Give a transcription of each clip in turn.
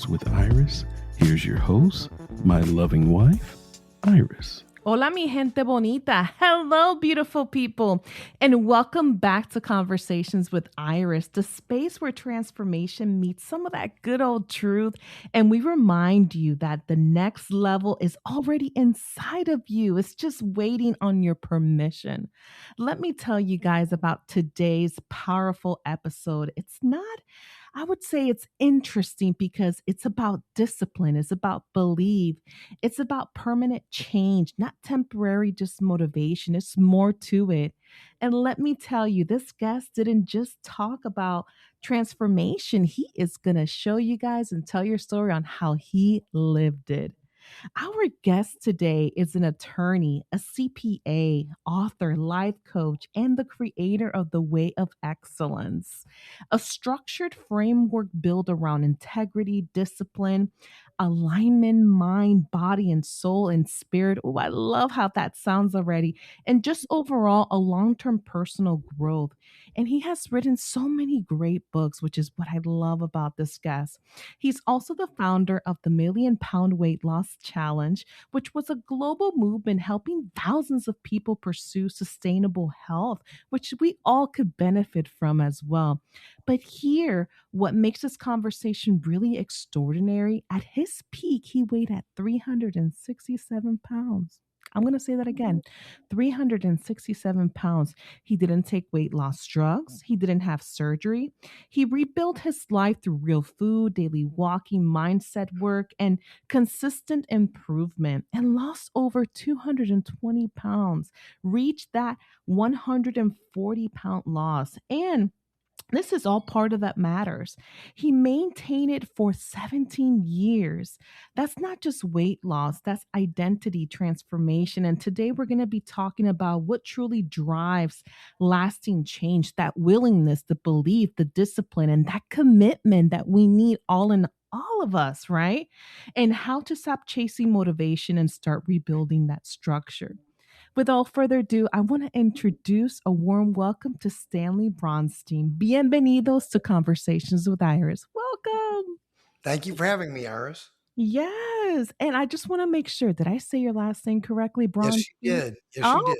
Conversations with Iris. Here's your host, my loving wife, Iris. Hola, mi gente bonita. Hello, beautiful people. And welcome back to Conversations with Iris, the space where transformation meets some of that good old truth. And we remind you that the next level is already inside of you, it's just waiting on your permission. Let me tell you guys about today's powerful episode. I would say it's interesting because it's about discipline, it's about belief, it's about permanent change, not temporary just motivation. It's more to it. And let me tell you, this guest didn't just talk about transformation, he is going to show you guys and tell your story on how he lived it. Our guest today is an attorney, a CPA, author, life coach, and the creator of The Way of Excellence, a structured framework built around integrity, discipline, alignment, mind, body, and soul and spirit. Oh, I love how that sounds already. And just overall, a long term personal growth. And he has written so many great books, which is what I love about this guest. He's also the founder of the Million-Pound Weight Loss Challenge, which was a global movement helping thousands of people pursue sustainable health, which we all could benefit from as well. But here, what makes this conversation really extraordinary, at his peak, he weighed at 367 pounds. I'm going to say that again, 367 pounds. He didn't take weight loss drugs. He didn't have surgery. He rebuilt his life through real food, daily walking, mindset work, and consistent improvement, and lost over 220 pounds, reached that 140-pound loss. And this is all part of that matters. He maintained it for 17 years. That's not just weight loss, that's identity transformation. And today we're going to be talking about what truly drives lasting change, that willingness, the belief, the discipline, and that commitment that we need all of us, right? And how to stop chasing motivation and start rebuilding that structure. Without further ado, I want to introduce a warm welcome to Stanley Bronstein. Bienvenidos to Conversations with Iris. Welcome. Thank you for having me, Iris. Yes. And I just want to make sure, did I say your last name correctly, Yes, Bronstein? you did. Yes, you did.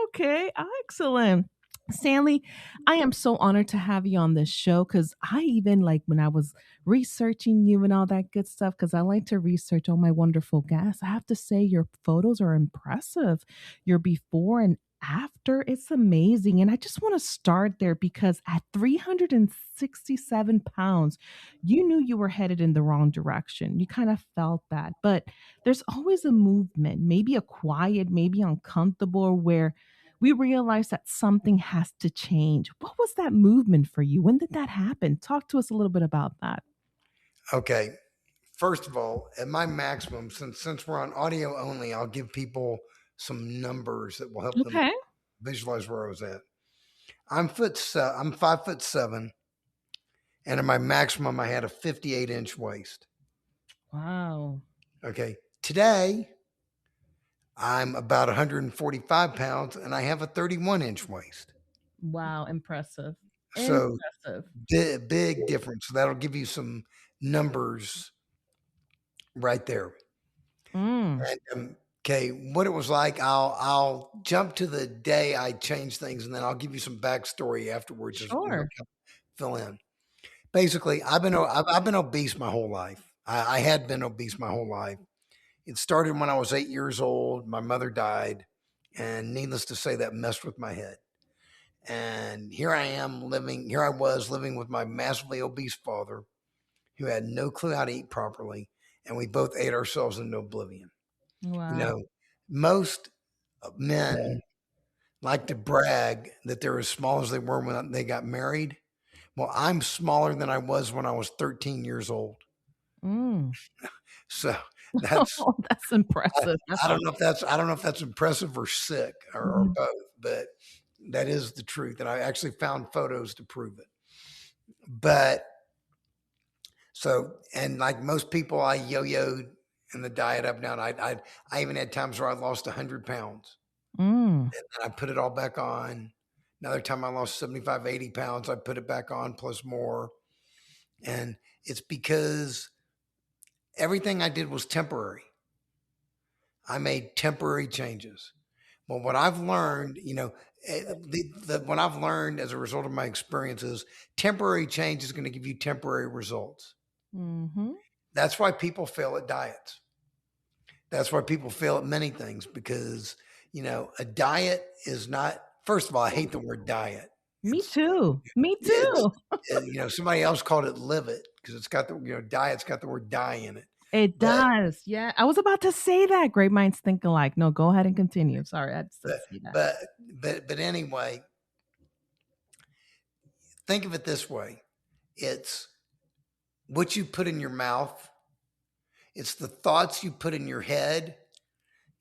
Okay. Excellent. Stanley, I am so honored to have you on this show because I even like when I was researching you and all that good stuff, because I like to research all my wonderful guests. I have to say, your photos are impressive. Your before and after, it's amazing. And I just want to start there because at 367 pounds, you knew you were headed in the wrong direction. You kind of felt that. But there's always a movement, maybe a quiet, maybe uncomfortable, where we realize that something has to change. What was that movement for you? When did that happen? Talk to us a little bit about that. Okay. First of all, at my maximum, since we're on audio only, I'll give people some numbers that will help them Okay. visualize where I was at. I'm 5'7", and at my maximum, I had a 58-inch waist. Wow. Okay. Today, I'm about 145 pounds, and I have a 31-inch waist. Wow. Impressive. So Impressive. big difference. So that'll give you some numbers right there. Mm. And okay, what it was like, I'll jump to the day I changed things, and then I'll give you some backstory afterwards. Sure. Fill in. Basically, I've been obese my whole life. I had been obese my whole life. It started when I was 8 years old. My mother died, and needless to say, that messed with my head. And here I was living with my massively obese father, who had no clue how to eat properly, and we both ate ourselves into oblivion. Wow. Most men like to brag that they're as small as they were when they got married. Well, I'm smaller than I was when I was 13 years old. Mm. So that's That's impressive. I don't know if that's impressive or sick or both, but that is the truth. And I actually found photos to prove it. But so, and like most people, I yo-yoed in the diet up and down. I even had times where I lost 100 pounds. And I put it all back on. Another time I lost 75, 80 pounds. I put it back on plus more. And it's because everything I did was temporary. I made temporary changes. Well, what I've learned, what I've learned as a result of my experiences, temporary change is going to give you temporary results. Mm-hmm. That's why people fail at diets. That's why people fail at many things because, a diet is not, first of all, I hate the word diet. Me too. Me too. Somebody else called it live it because it's got diet's got the word die in it. It But, does. Yeah. I was about to say that. Great minds think alike. No, go ahead and continue. Sorry. I just but, see that. but anyway, think of it this way. It's what you put in your mouth. It's the thoughts you put in your head.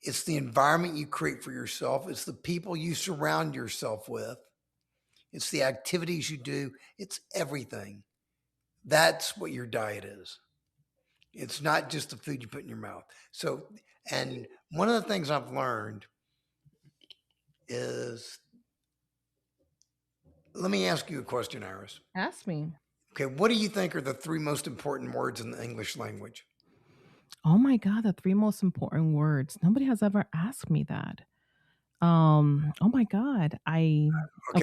It's the environment you create for yourself. It's the people you surround yourself with. It's the activities you do. It's everything. That's what your diet is. It's not just the food you put in your mouth. So, and one of the things I've learned is, let me ask you a question, Iris. Ask me. Okay, what do you think are the 3 most important words in the English language? Oh my God, the 3 most important words. Nobody has ever asked me that. Oh my God. Okay,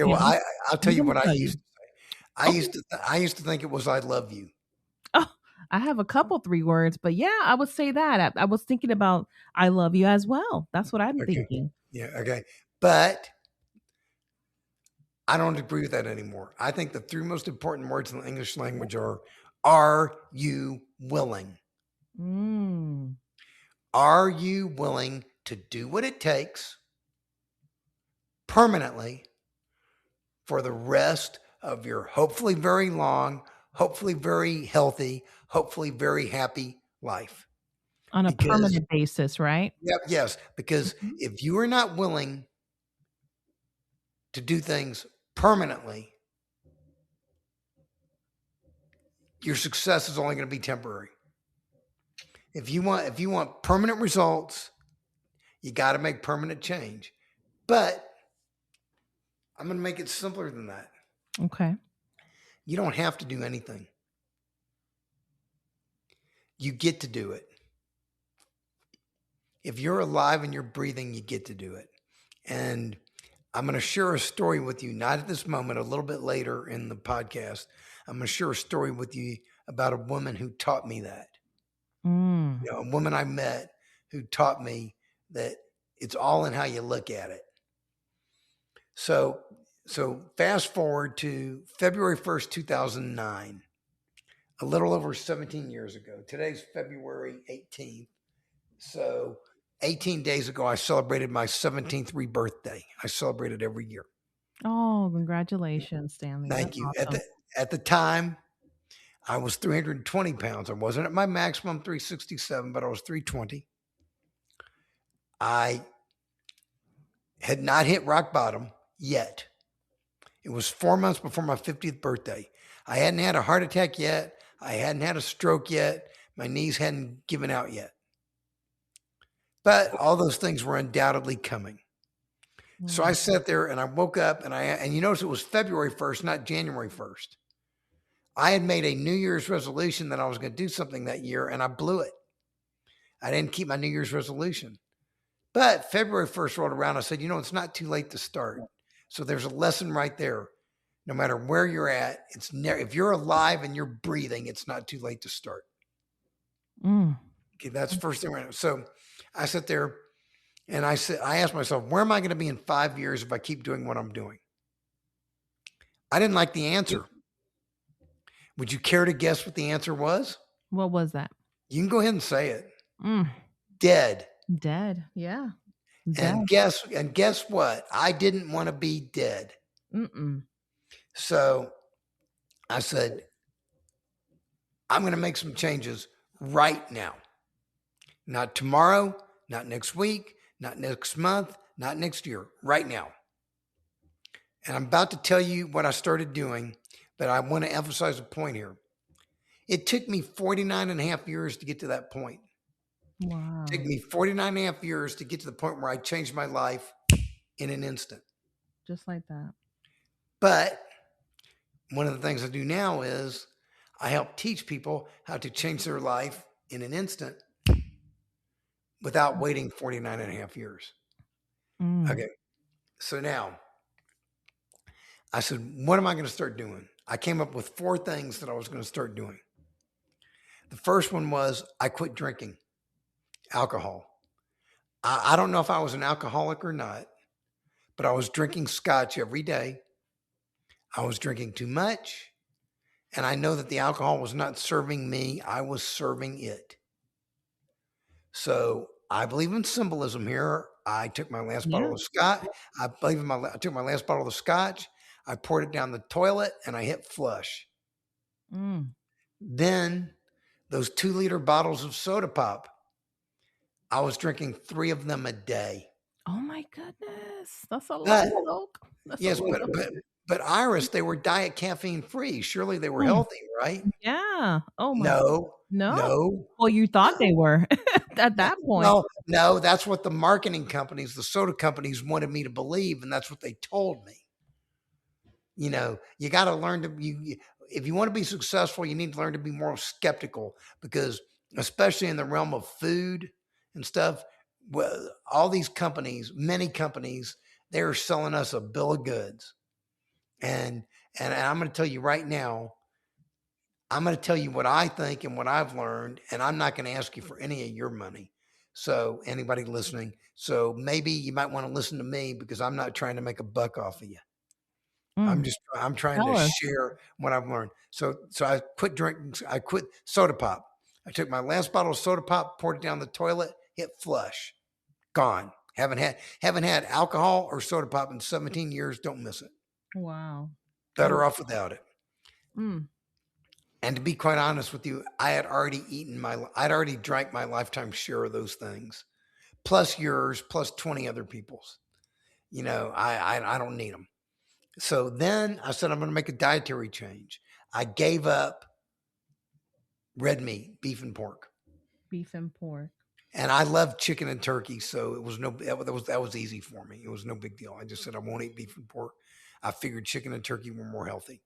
well, I'll tell you what I used to say. I used to think it was "I love you." Oh, I have a couple 3 words, but yeah, I would say that. I was thinking about I love you as well. That's what I'm Okay. thinking. Yeah, okay. But I don't agree with that anymore. I think the 3 most important words in the English language are you willing? Mm. Are you willing to do what it takes permanently for the rest of your hopefully very long, hopefully very healthy, hopefully very happy life? On a Because, permanent basis, right? yes, because Mhm. if you are not willing to do things permanently, your success is only going to be temporary. If you want permanent results, you got to make permanent change. But I'm going to make it simpler than that. Okay. You don't have to do anything. You get to do it. If you're alive and you're breathing, you get to do it. And I'm going to share a story with you, not at this moment, a little bit later in the podcast. I'm going to share a story with you about a woman who taught me that. Mm. A woman I met who taught me that it's all in how you look at it. So fast forward to February 1st, 2009, a little over 17 years ago. Today's February 18th. So 18 days ago, I celebrated my 17th rebirthday. I celebrate it every year. Oh, congratulations, Stanley. Thank That's you. awesome. At the time, I was 320 pounds. I wasn't at my maximum 367, but I was 320. I had not hit rock bottom yet. It was 4 months before my 50th birthday. I hadn't had a heart attack yet. I hadn't had a stroke yet. My knees hadn't given out yet. But all those things were undoubtedly coming. So I sat there and I woke up and you notice it was February 1st, not January 1st. I had made a New Year's resolution that I was going to do something that year and I blew it. I didn't keep my New Year's resolution. But February 1st rolled around. I said, it's not too late to start. So there's a lesson right there. No matter where you're at, if you're alive and you're breathing, it's not too late to start. Mm. Okay, that's the first thing. So I sat there and I asked myself, where am I going to be in 5 years if I keep doing what I'm doing? I didn't like the answer. Would you care to guess what the answer was? What was that? You can go ahead and say it. Mm. Dead. Dead. Yeah. Dead. And guess what? I didn't want to be dead. Mm-mm. So I said, I'm going to make some changes right now. Not tomorrow, not next week, not next month, not next year, right now. And I'm about to tell you what I started doing, but I want to emphasize a point here. It took me 49 and a half years to get to that point. Wow. It took me 49 and a half years to get to the point where I changed my life in an instant. Just like that. But one of the things I do now is I help teach people how to change their life in an instant without waiting 49 and a half years. Mm. Okay. So now I said, what am I going to start doing? I came up with 4 things that I was going to start doing. The first one was I quit drinking alcohol. I don't know if I was an alcoholic or not, but I was drinking scotch every day. I was drinking too much. And I know that the alcohol was not serving me. I was serving it. So I believe in symbolism here. I took my last Yeah. bottle of scotch. I took my last bottle of scotch. I poured it down the toilet and I hit flush. Mm. Then those 2-liter bottles of soda pop, I was drinking 3 of them a day. Oh my goodness. That's a lot But of milk. That's a yes, lot of but Iris, they were diet caffeine free. Surely they were Mm. healthy, right? Yeah. Oh my. No, No. no. Well, you thought they were at that point. No, that's what the marketing companies, the soda companies wanted me to believe, and that's what they told me. You know, you got to learn to if you want to be successful, you need to learn to be more skeptical, because especially in the realm of food and stuff, well, all these companies, many companies, they're selling us a bill of goods. And I'm going to tell you right now, I'm going to tell you what I think and what I've learned, and I'm not going to ask you for any of your money. So anybody listening, so maybe you might want to listen to me, because I'm not trying to make a buck off of you. Mm. I'm trying Tell to us. share what I've learned. So I quit drinking. I quit soda pop. I took my last bottle of soda pop, poured it down the toilet, hit flush, gone. Haven't had alcohol or soda pop in 17 years. Don't miss it. Wow. Better off without it. Mm. And to be quite honest with you, I'd already drank my lifetime share of those things, plus yours, plus 20 other people's. You know, I don't need them. So then I said, I'm going to make a dietary change. I gave up red meat, beef and pork. Beef and pork. And I love chicken and turkey, so that was easy for me. It was no big deal. I just said I won't eat beef and pork. I figured chicken and turkey were more healthy.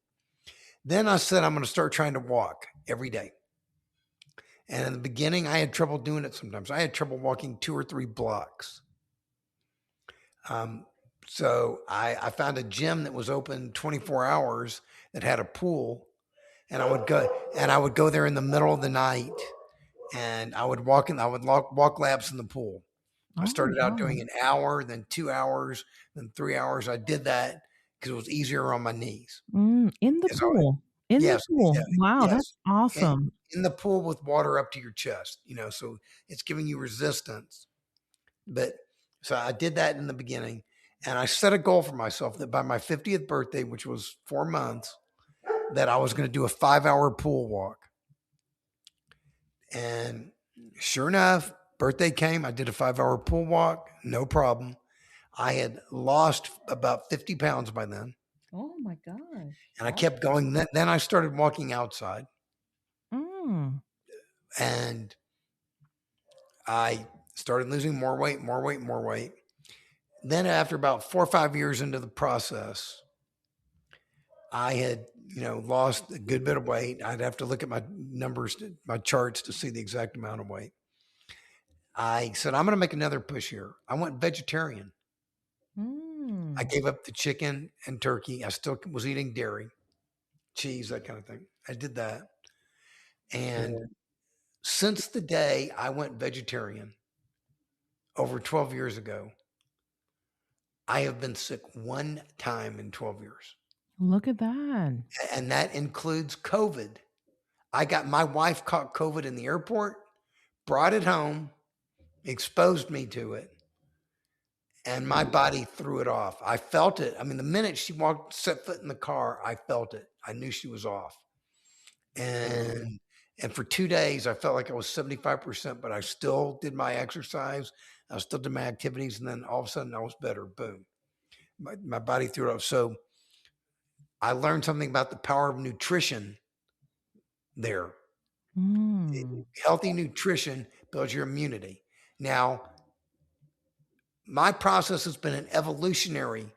Then I said I'm going to start trying to walk every day. And in the beginning, I had trouble doing it sometimes. I had trouble walking 2 or 3 blocks. So I found a gym that was open 24 hours that had a pool, and I would go there in the middle of the night, and I would walk laps in the pool. I started out doing an hour, then 2 hours, then 3 hours. I did that because it was easier on my knees. In the pool. Yes, the pool. yeah, Wow, yes. that's awesome. In the pool with water up to your chest, you know, so it's giving you resistance. But so I did that in the beginning, and I set a goal for myself that by my 50th birthday, which was 4 months, that I was going to do a 5-hour pool walk. And sure enough, birthday came. I did a 5-hour pool walk. No problem. I had lost about 50 pounds by then. Oh my gosh. And I kept going. Then I started walking outside. And I started losing more weight. Then after about 4 or 5 years into the process, I had, lost a good bit of weight. I'd have to look at my numbers, my charts to see the exact amount of weight. I said, I'm going to make another push here. I went vegetarian. I gave up the chicken and turkey. I still was eating dairy, cheese, that kind of thing. I did that. And since the day I went vegetarian over 12 years ago, I have been sick 1 time in 12 years. Look at that. And that includes COVID. My wife caught COVID in the airport, brought it home, exposed me to it, and my body threw it off. I felt it. I mean, the minute she set foot in the car, I felt it. I knew she was off. And for 2 days, I felt like I was 75%, but I still did my exercise. I still did my activities. And then all of a sudden I was better. Boom. My body threw it off. So I learned something about the power of nutrition there. Healthy nutrition builds your immunity. Now, my process has been an evolutionary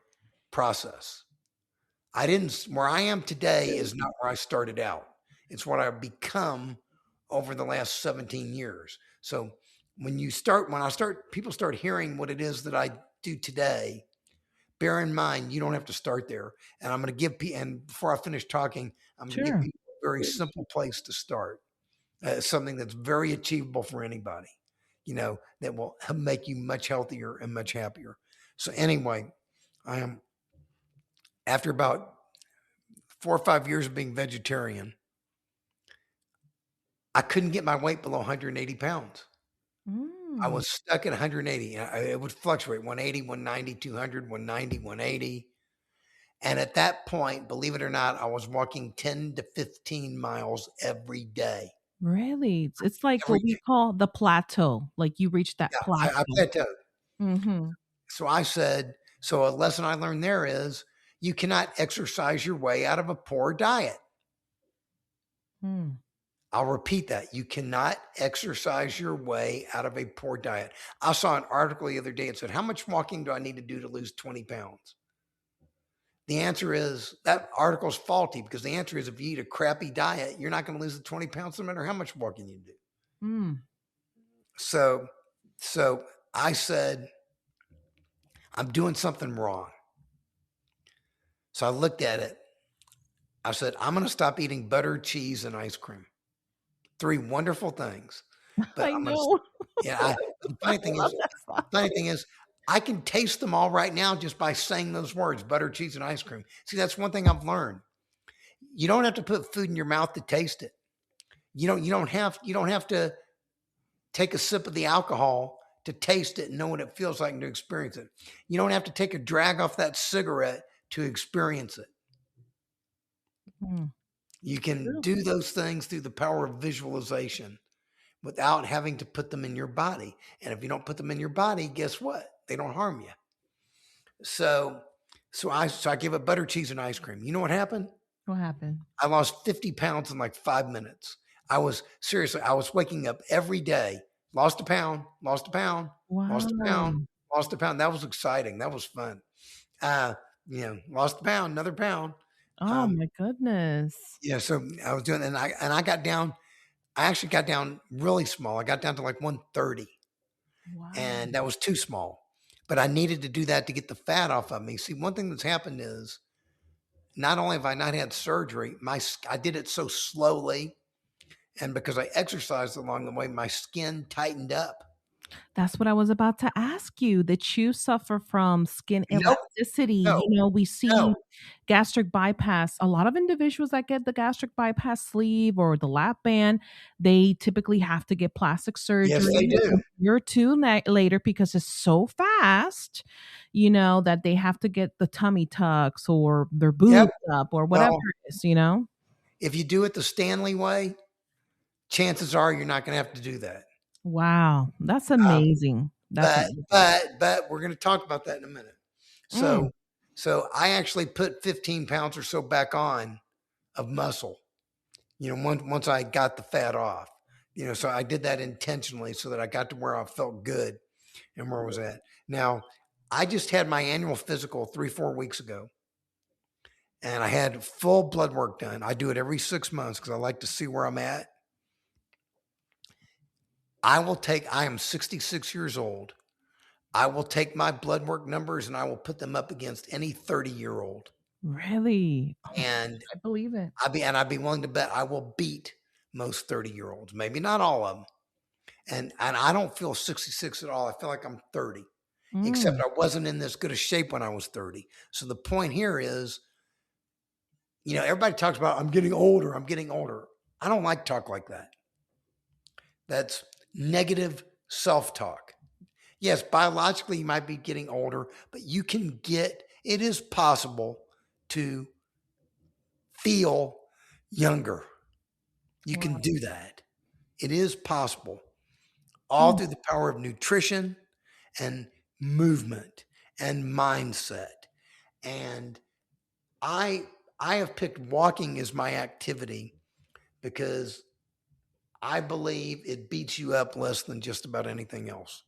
process. Where I am today is not where I started out. It's what I've become over the last 17 years. So people start hearing what it is that I do today, bear in mind, you don't have to start there. And I'm going to and before I finish talking, I'm going to give Sure. people a very simple place to start. Something that's very achievable for anybody, that will make you much healthier and much happier. So anyway, I am, after about 4 or 5 years of being vegetarian, I couldn't get my weight below 180 pounds. I Mm. was stuck at 180. It would fluctuate 180, 190, 200, 190, 180. And at that point, believe it or not, I was walking 10 to 15 miles every day. Really? It's like Every what we day. call the plateau. Like you reach that Yeah, I plateau. plateaued. Mhm. So I said, so a lesson I learned there is you cannot exercise your way out of a poor diet. Mm. I'll repeat that. You cannot exercise your way out of a poor diet. I saw an article the other day. It said, how much walking do I need to do to lose 20 pounds? The answer is that article's faulty because the answer is if you eat a crappy diet, you're not going to lose the 20 pounds no matter how much walking you do. Mm. So I said, I'm doing something wrong. So I looked at it. I said, I'm going to stop eating butter, cheese, and ice cream. 3 wonderful things. But I I'm going to, know. yeah, the I funny thing love is, that song. I can taste them all right now just by saying those words, butter, cheese, and ice cream. See, that's one thing I've learned. You don't have to put food in your mouth to taste it. You don't have to take a sip of the alcohol to taste it and know what it feels like and to experience it. You don't have to take a drag off that cigarette to experience it. Mm. You can True. do those things through the power of visualization without having to put them in your body. And if you don't put them in your body, guess what? They don't harm you. So I gave up butter, cheese, and ice cream. You know what happened? What happened? I lost 50 pounds in like 5 minutes. I was waking up every day, lost a pound, lost a pound, lost a pound, Wow. lost a pound. That was exciting. That was fun. Uh, lost a pound, another pound. Oh Um, my goodness. so I was doing, and I got down. I actually got down really small. I got down to like 130, Wow. and that was too small. But I needed to do that to get the fat off of me. See, one thing that's happened is not only have I not had surgery, I did it so slowly, and because I exercised along the way, my skin tightened up. That's what I was about to ask you. That you suffer from skin Nope, elasticity. no, We no. see gastric bypass. A lot of individuals that get the gastric bypass sleeve or the lap band, they typically have to get plastic Yes, surgery they a do. year or two later because it's so fast, that they have to get the tummy tucks or their Yep. boobs up or whatever Well, it is. if you do it the Stanley way, chances are you're not going to have to do that. Wow, that's Um, amazing. That's but amazing. but we're going to talk about that in a minute. So Mm. I actually put 15 pounds or so back on of muscle. Once I got the fat off. So I did that intentionally so that I got to where I felt good and where I was at. Now, I just had my annual physical 3-4 weeks ago, and I had full blood work done. I do it every 6 months because I like to see where I'm at. I am 66 years old. I will take my blood work numbers and I will put them up against any 30-year-old. Really? Oh, And I believe it. I'd be willing to bet I will beat most 30-year-olds, maybe not all of them. And I don't feel 66 at all. I feel like I'm 30, except Mm. I wasn't in this good a shape when I was 30. So the point here is, everybody talks about I'm getting older. I'm getting older. I don't like talk like that. That's negative self-talk. Yes, biologically you might be getting older, but it is possible to feel younger. You can Wow. do that. It is possible. All Mm. through the power of nutrition and movement and mindset. And I have picked walking as my activity because I believe it beats you up less than just about anything else.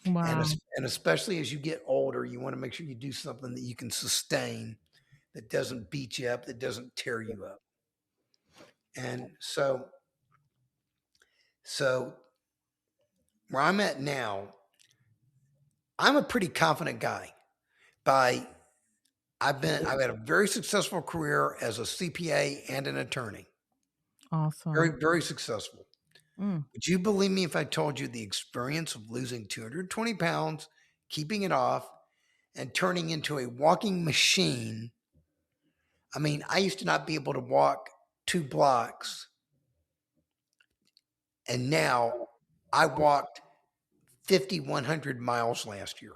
Wow. And especially as you get older, you want to make sure you do something that you can sustain, that doesn't beat you up, that doesn't tear you up. And so So where I'm at now, I'm a pretty confident guy. By I've had a very successful career as a CPA and an attorney. Very, Awesome. very successful. Mm. Would you believe me if I told you the experience of losing 220 pounds, keeping it off, and turning into a walking machine? I mean, I used to not be able to walk 2 blocks, and now I walked 5,100 miles last year.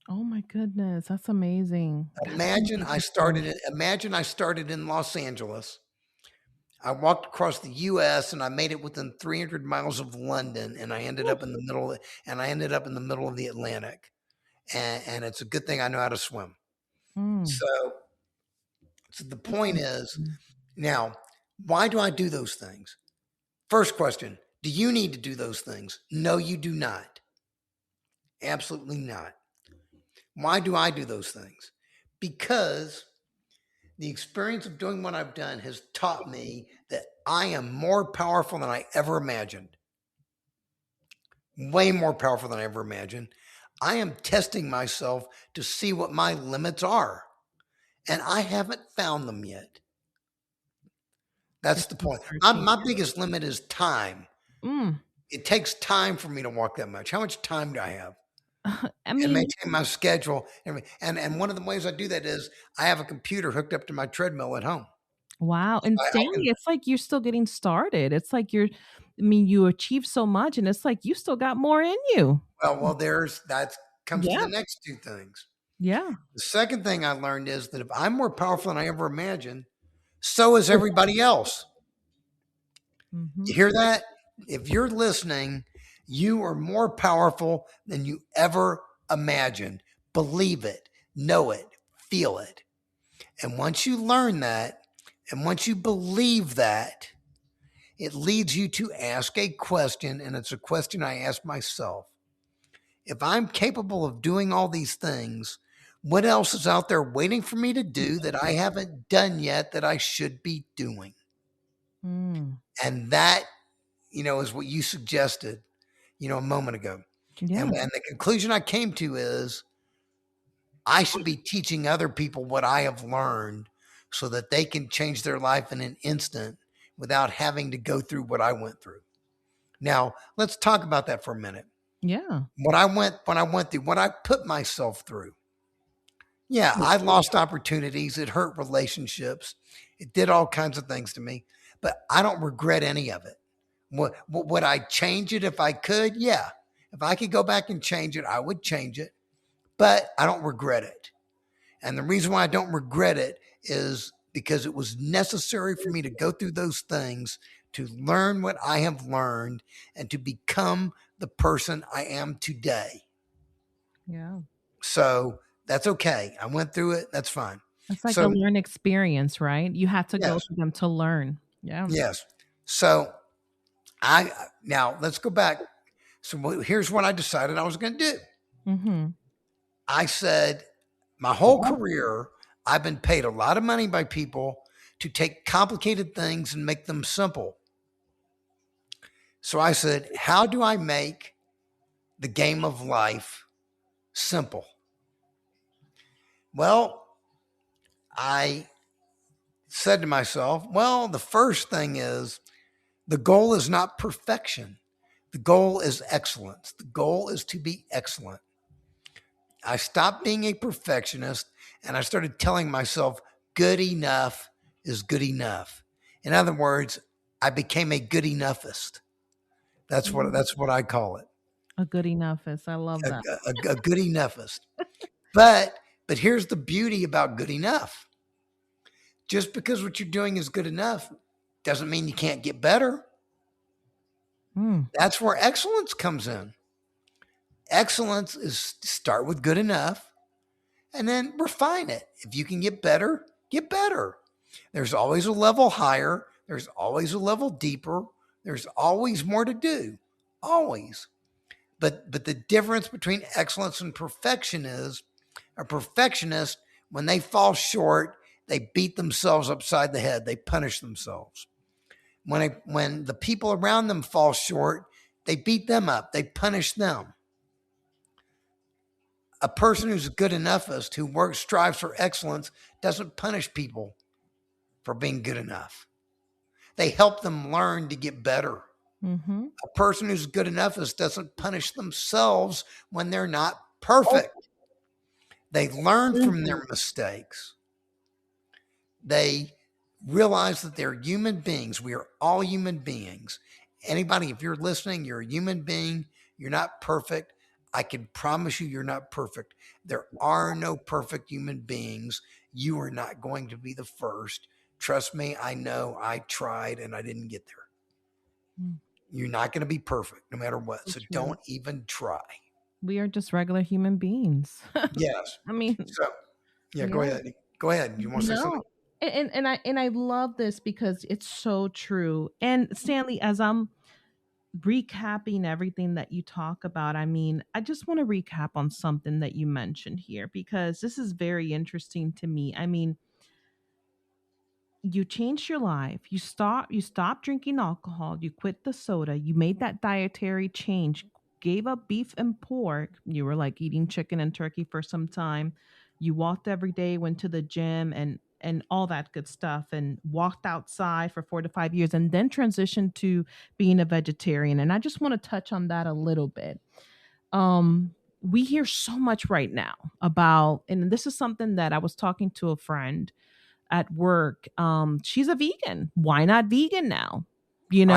Oh my goodness, that's amazing. That's Imagine I amazing. started. Imagine I started in Los Angeles. I walked across the U.S. and I made it within 300 miles of London, and I ended Woo. up in the middle. And I ended up in the middle of the Atlantic. And it's a good thing I know how to swim. Mm. So, so the That's point is, amazing. now, why do I do those things? First question: do you need to do those things? No, you do not. Absolutely not. Why do I do those things? Because the experience of doing what I've done has taught me that I am more powerful than I ever imagined. Way more powerful than I ever imagined. I am testing myself to see what my limits are, and I haven't found them yet. That's You're the still point. My, searching. my biggest limit is time. Mm. It takes time for me to walk that much. How much time do I have? I And mean, maintain my schedule. And one of the ways I do that is I have a computer hooked up to my treadmill at home. wow. So And I saying can, it's like you're still getting started. It's like I mean, you achieved so much and it's like you still got more in you. there's that comes to Yeah. the next two things. Yeah. The second thing I learned is that if I'm more powerful than I ever imagined, so is everybody else. You Hmm. hear that? If you're listening, you are more powerful than you ever imagined. Believe it, know it, feel it. And once you learn that, and once you believe that, it leads you to ask a question, and it's a question I ask myself. If I'm capable of doing all these things, what else is out there waiting for me to do that I haven't done yet that I should be doing? Mm. And that, is what you suggested, a moment ago. And, Yeah. and the conclusion I came to is I should be teaching other people what I have learned so that they can change their life in an instant without having to go through what I went through. Now, let's talk about that for a minute. Yeah. When I went through, what I put myself through. Yeah, I lost opportunities. It hurt relationships. It did all kinds of things to me, but I don't regret any of it. Would I change it if I could? Yeah. If I could go back and change it, I would change it, but I don't regret it. And the reason why I don't regret it is because it was necessary for me to go through those things to learn what I have learned and to become the person I am today. Yeah. So that's okay. I went through it. That's fine. It's like a So, learned experience, right? You had to go yes, through them to learn. Yeah. yes. So now let's go back. So here's what I decided I was going to do. Mhm. I said, my whole career, I've been paid a lot of money by people to take complicated things and make them simple. So I said, how do I make the game of life simple? Well, I said to myself, well, the first thing is the goal is not perfection. The goal is excellence. The goal is to be excellent. I stopped being a perfectionist and I started telling myself good enough is good enough. In other words, I became a good enoughist. Mm. That's what I call it. A good enough is I love that. A good enoughist. But here's the beauty about good enough. Just because what you're doing is good enough doesn't mean you can't get better. Mm. That's where excellence comes in. Excellence is start with good enough and then refine it. If you can get better, get better. There's always a level higher. There's always a level deeper. There's always more to do. Always. But the difference between excellence and perfection is a perfectionist, when they fall short, they beat themselves upside the head. They punish themselves. When the people around them fall short, they beat them up. They punish them. A person who's a good enoughist, who strives for excellence, doesn't punish people for being good enough. They help them learn to get better. Mm-hmm. A person who's good enoughist doesn't punish themselves when they're not perfect. They learn from their mistakes. They realize that they're human beings. We are all human beings. Anybody, if you're listening, you're a human being. You're not perfect. I can promise you you're not perfect. There are no perfect human beings. You are not going to be the first. Trust me, I know. I tried and I didn't get there. You're not going to be perfect no matter what. So don't even try. We are just regular human beings. Yes. I mean, so yeah, go ahead. Go ahead. You want to say something? And I love this because it's so true. And Stanley, as I'm recapping everything that you talk about, I mean, I just want to recap on something that you mentioned here because this is very interesting to me. I mean, you changed your life. You stopped drinking alcohol, you quit the soda, you made that dietary change, gave up beef and pork. You were like eating chicken and turkey for some time. You walked every day, went to the gym and all that good stuff and walked outside for 4 to 5 years and then transitioned to being a vegetarian. And I just want to touch on that a little bit. We hear so much right now about, and this is something that I was talking to a friend at work. She's a vegan. Why not vegan now? You know,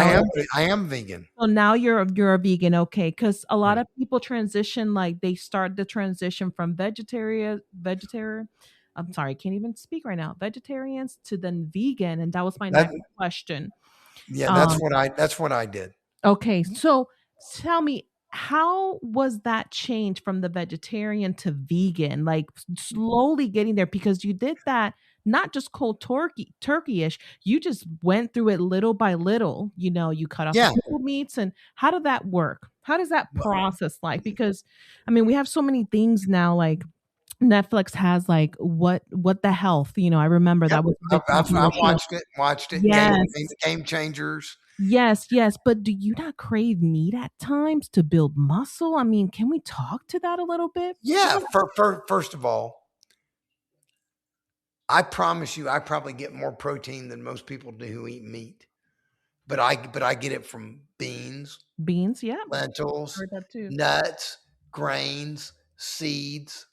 I am vegan. So now you're a vegan, okay? Because a lot of people transition, like they start the transition from vegetarian. I'm sorry, I can't even speak right now. Vegetarians to then vegan, and that was my next question. Yeah, that's what I did. Okay, so tell me, how was that change from the vegetarian to vegan? Like slowly getting there because you did that not just cold turkey-ish. You just went through it little by little. You know, you cut off the meats, and how did that work? How does that process like? Because I mean, we have so many things now, like Netflix has like what the health, you know, I remember that was I watched it. Yes. Game Changers. Yes, but do you not crave meat at times to build muscle? I mean, can we talk to that a little bit? Yeah, first of all, I promise you I probably get more protein than most people do who eat meat. But I get it from beans, yeah, lentils, nuts, grains, seeds.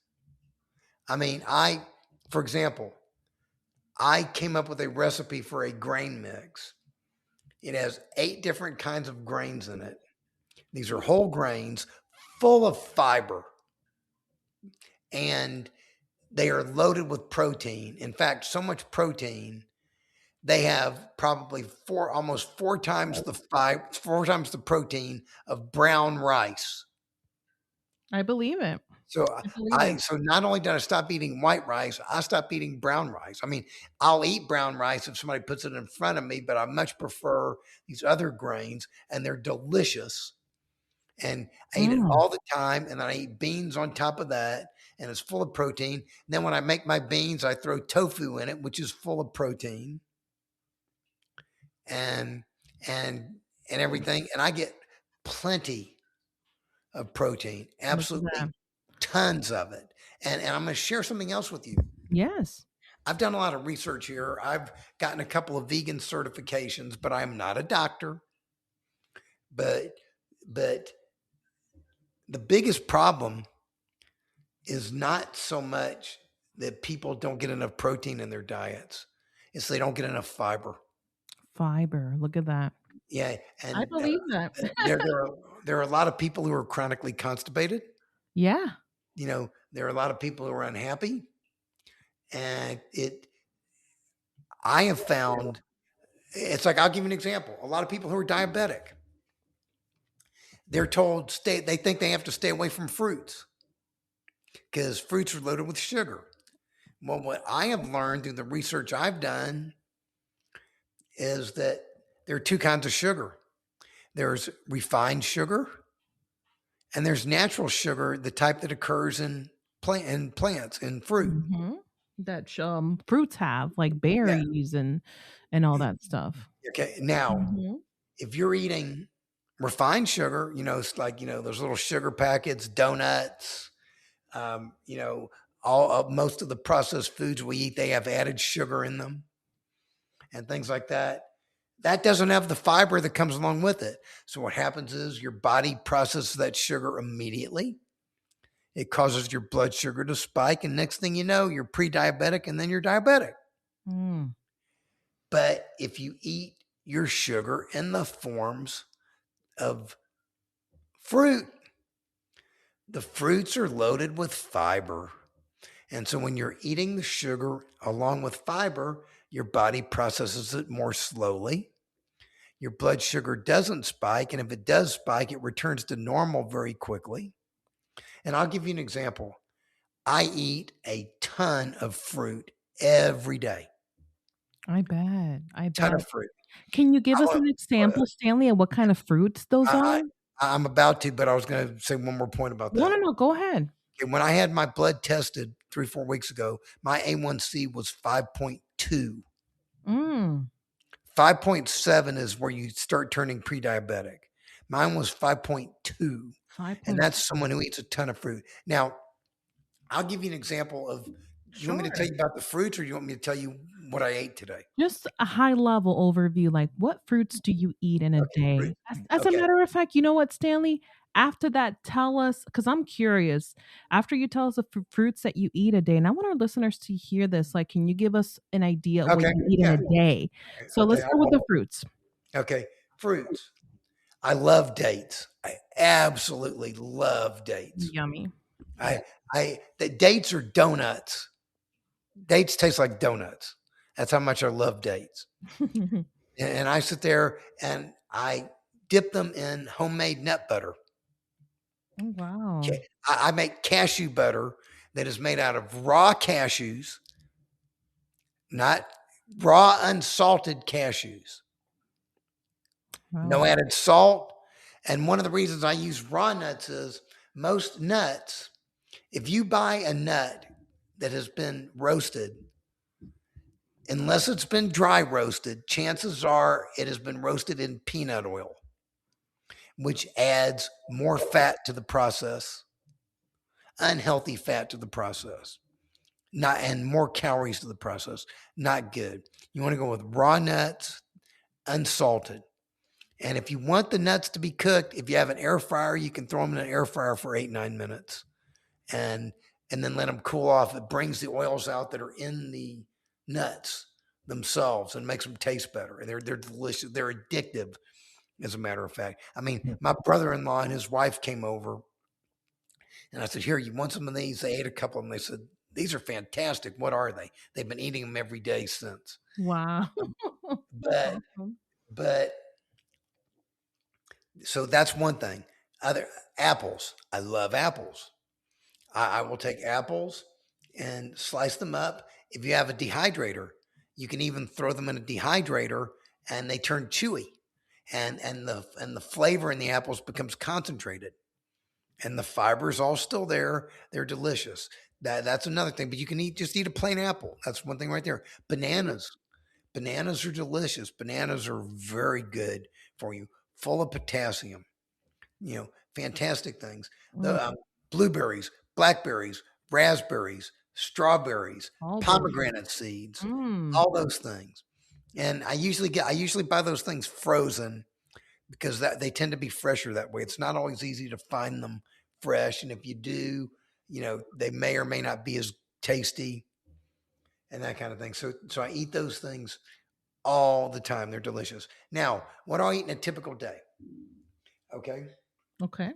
I mean, for example, I came up with a recipe for a grain mix. It has 8 different kinds of grains in it. These are whole grains full of fiber, and they are loaded with protein. In fact, so much protein, they have probably almost 4 times the protein of brown rice. I believe it. So so not only did I stop eating white rice, I stopped eating brown rice. I mean, I'll eat brown rice if somebody puts it in front of me, but I much prefer these other grains, and they're delicious. And I eat it all the time, and then I eat beans on top of that, and it's full of protein. And then when I make my beans, I throw tofu in it, which is full of protein, and everything, and I get plenty of protein, absolutely tons of it. And I'm going to share something else with you. Yes. I've done a lot of research here. I've gotten a couple of vegan certifications, but I'm not a doctor. But the biggest problem is not so much that people don't get enough protein in their diets. It's they don't get enough fiber. Look at that. Yeah. And I believe that. there are a lot of people who are chronically constipated. Yeah. You know, there are a lot of people who are unhappy. And I have found, it's like, I'll give you an example. A lot of people who are diabetic, they're told they think they have to stay away from fruits because fruits are loaded with sugar. Well, what I have learned through the research I've done is that there are 2 kinds of sugar. There's refined sugar, and there's natural sugar, the type that occurs in plants, in fruit. Mm-hmm. That fruits have, like berries and all that stuff. Okay. Now, Hmm. if you're eating refined sugar, it's like, those little sugar packets, donuts, you know, all of most of the processed foods we eat, they have added sugar in them and things like that. That doesn't have the fiber that comes along with it. So what happens is your body processes that sugar immediately. It causes your blood sugar to spike, and next thing you know, you're pre-diabetic, and then you're diabetic. Mm. But if you eat your sugar in the forms of fruit, the fruits are loaded with fiber. And so when you're eating the sugar along with fiber, your body processes it more slowly. Your blood sugar doesn't spike. And if it does spike, it returns to normal very quickly. And I'll give you an example. I eat a ton of fruit every day, I bet. I ton bet. of fruit. Can you give I, us an example, Stanley, of what kind of fruits those are? I, I'm about to, but I was going to say one more point about No, that. no, no. Go ahead. Okay, when I had my blood tested 3, 4 weeks ago, my A1C was 5.2. Mm. 5.7 is where you start turning pre-diabetic. Mine was 5.2, and 5 point. that's someone who eats a ton of fruit. Now, I'll give you an example of, you want me to tell Sure. you about the fruits, or you want me to tell you what I ate today? Just a high level overview, like what fruits do you eat in a Okay, day? fruit. As a Okay, matter of fact, you know what, Stanley? After that, tell us, because I'm curious. After you tell us the fruits that you eat a day, and I want our listeners to hear this, like, can you give us an idea of what okay, you eat in yeah, a day? So okay, let's start with the fruits. okay. Fruits. I love dates. I absolutely love dates. Yummy. I, the dates are donuts. Dates taste like donuts. That's how much I love dates. And I sit there and I dip them in homemade nut butter. Oh, wow. I make cashew butter that is made out of raw cashews, not raw unsalted cashews. No Wow. added salt. And one of the reasons I use raw nuts is most nuts, if you buy a nut that has been roasted, unless it's been dry roasted, chances are it has been roasted in peanut oil, which adds more fat to the process, unhealthy fat to the process, not and more calories to the process. Not good. You want to go with raw nuts, unsalted. And if you want the nuts to be cooked, if you have an air fryer, you can throw them in an air fryer for 8, 9 minutes, and then let them cool off. It brings the oils out that are in the nuts themselves and makes them taste better. And they're delicious. They're addictive, as a matter of fact. I mean, my brother-in-law and his wife came over, and I said, "Here, you want some of these?" They ate a couple of them. They said, "These are fantastic. What are they?" They've been eating them every day since. Wow. That's But awesome. but so that's one thing. Other apples. I love apples. I will take apples and slice them up. If you have a dehydrator, you can even throw them in a dehydrator and they turn chewy. And the flavor in the apples becomes concentrated. And the fiber is all still there. They're delicious. That's another thing. But you can just eat a plain apple. That's one thing right there. Bananas. Bananas are delicious. Bananas are very good for you, full of potassium. Fantastic things. Mm, The blueberries, blackberries, raspberries, strawberries, all delicious. pomegranate seeds, Mm. all those things. And I usually buy those things frozen because that they tend to be fresher that way. It's not always easy to find them fresh, and if you do, they may or may not be as tasty and that kind of thing. So I eat those things all the time. They're delicious. Now, what do I eat in a typical day? Okay, Okay.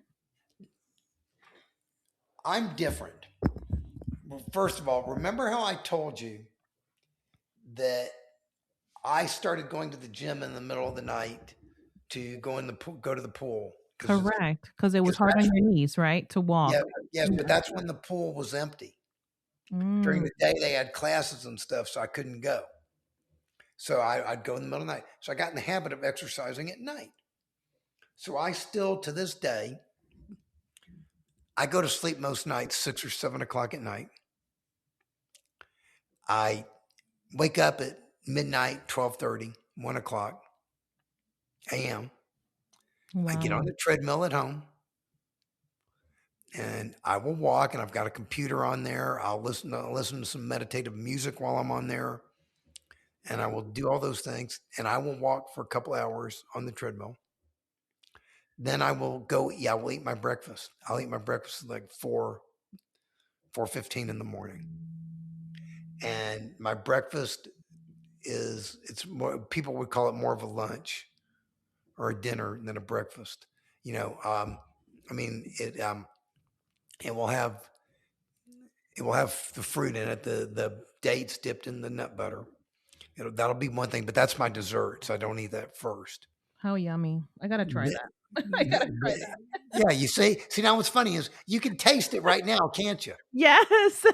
I'm different. Well, first of all, remember how I told you that I started going to the gym in the middle of the night to go to the pool Correct. Because it was because hard on that's your knees, right? To yeah, walk. yes, Yeah. but that's when the pool was empty. During Mm. the day, they had classes and stuff, so I couldn't go. So I'd go in the middle of the night. So I got in the habit of exercising at night. So I still, to this day, I go to sleep most nights 6 or 7 o'clock at night. I wake up at midnight, 12:30, 1 o'clock. a.m. I get on Wow. the treadmill at home and I will walk, and I've got a computer on there. I'll listen to some meditative music while I'm on there, and I will do all those things. And I will walk for a couple hours on the treadmill. Then I will go. Yeah, I will eat my breakfast. I'll eat my breakfast at like 4:15 in the morning, and my breakfast it's more, people would call it more of a lunch or a dinner than a breakfast. You know, I mean it will have the fruit in it, the dates dipped in the nut butter. That'll be one thing, but that's my dessert, so I don't eat that first. How yummy. I gotta try Th- that. I gotta try th- that. Yeah, you see now what's funny is you can taste it right now, can't you? Yes.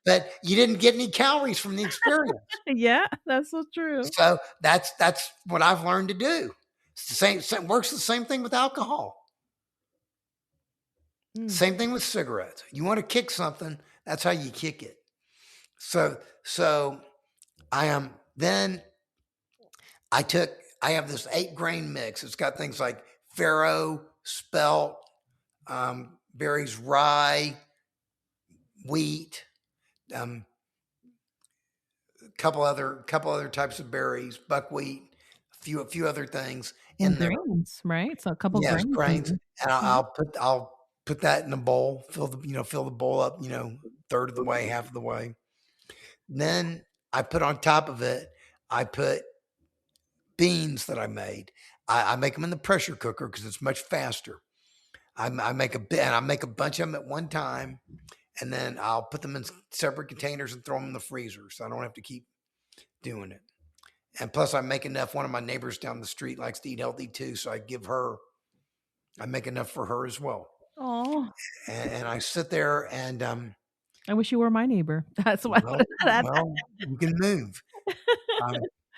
But you didn't get any calories from the experience. Yeah, that's so true. So that's what I've learned to do. It's the same works the same thing with alcohol. Mm. Same thing with cigarettes. You want to kick something, that's how you kick it. So I am then I have this 8-grain mix. It's got things like farro, spelt, berries, rye, wheat, a couple other types of berries, buckwheat, a few other things in And there. grains, right? So a couple Yes, grains. grains, and Mhm. I'll put that in a bowl, fill the bowl up, third of the way, half of the way. Then I put on top of it, I put beans that I made. I make them in the pressure cooker because it's much faster. I make I make a bunch of them at one time, and then I'll put them in separate containers and throw them in the freezer, so I don't have to keep doing it. And plus, I make enough. One of my neighbors down the street likes to eat healthy too, so I make enough for her as well. Oh, And I sit there and I wish you were my neighbor. That's why. well, you can move,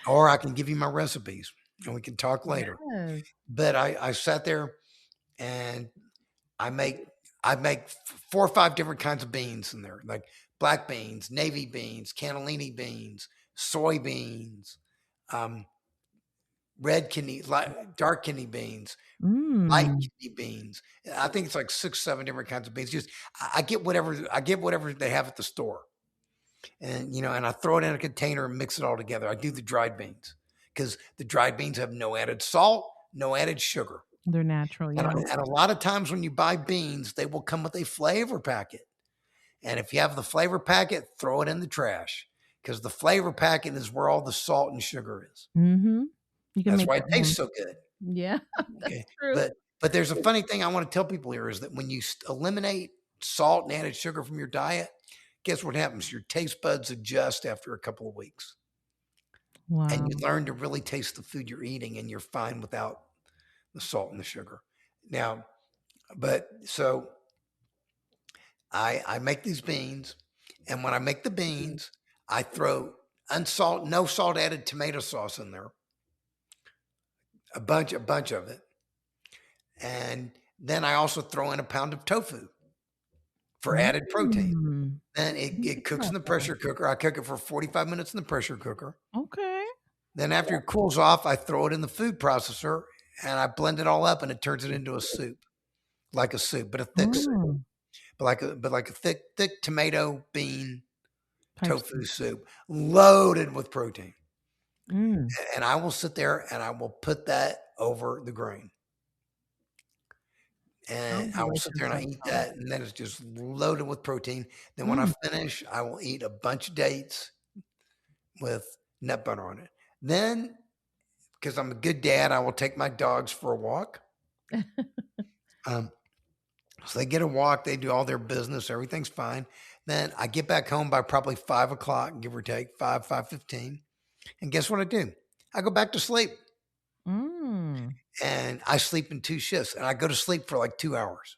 or I can give you my recipes and we can talk later. Yes. But I sat there and I make 4 or 5 different kinds of beans in there, like black beans, navy beans, cannellini beans, soybeans, red kidney, dark kidney beans, light kidney beans. I think it's like 6, 7 different kinds of beans. Just I get whatever they have at the store, and and I throw it in a container and mix it all together. I do the dried beans because the dried beans have no added salt, no added sugar. They're natural, yeah. And a lot of times when you buy beans, they will come with a flavor packet. And if you have the flavor packet, throw it in the trash because the flavor packet is where all the salt and sugar is. Mm-hmm. You can That's make why your it tastes own. so good. Yeah, that's Okay. true. But there's a funny thing I want to tell people here is that when you eliminate salt and added sugar from your diet, guess what happens? Your taste buds adjust after a couple of weeks. Wow. And you learn to really taste the food you're eating, and you're fine without the salt and the sugar. Now, but so I make these beans, and when I make the beans, I throw no salt added tomato sauce in there, a bunch of it, and then I also throw in a pound of tofu for added protein. Then it cooks in the pressure cooker. I cook it for 45 minutes in the pressure cooker. Okay. Then after it cools off, I throw it in the food processor and I blend it all up, and it turns it into a soup, like a soup, but a thick soup, but like a thick tomato bean tofu soup, loaded with protein. And I will sit there and I will put that over the grain. And I will sit there and I eat that, and then it's just loaded with protein. Then when I finish, I will eat a bunch of dates with nut butter on it. Then, because I'm a good dad, I will take my dogs for a walk. So they get a walk, they do all their business, everything's fine. Then I get back home by probably 5 o'clock, give or take, 5:15. And guess what I do? I go back to sleep. And I sleep in 2 shifts, and I go to sleep for like 2 hours.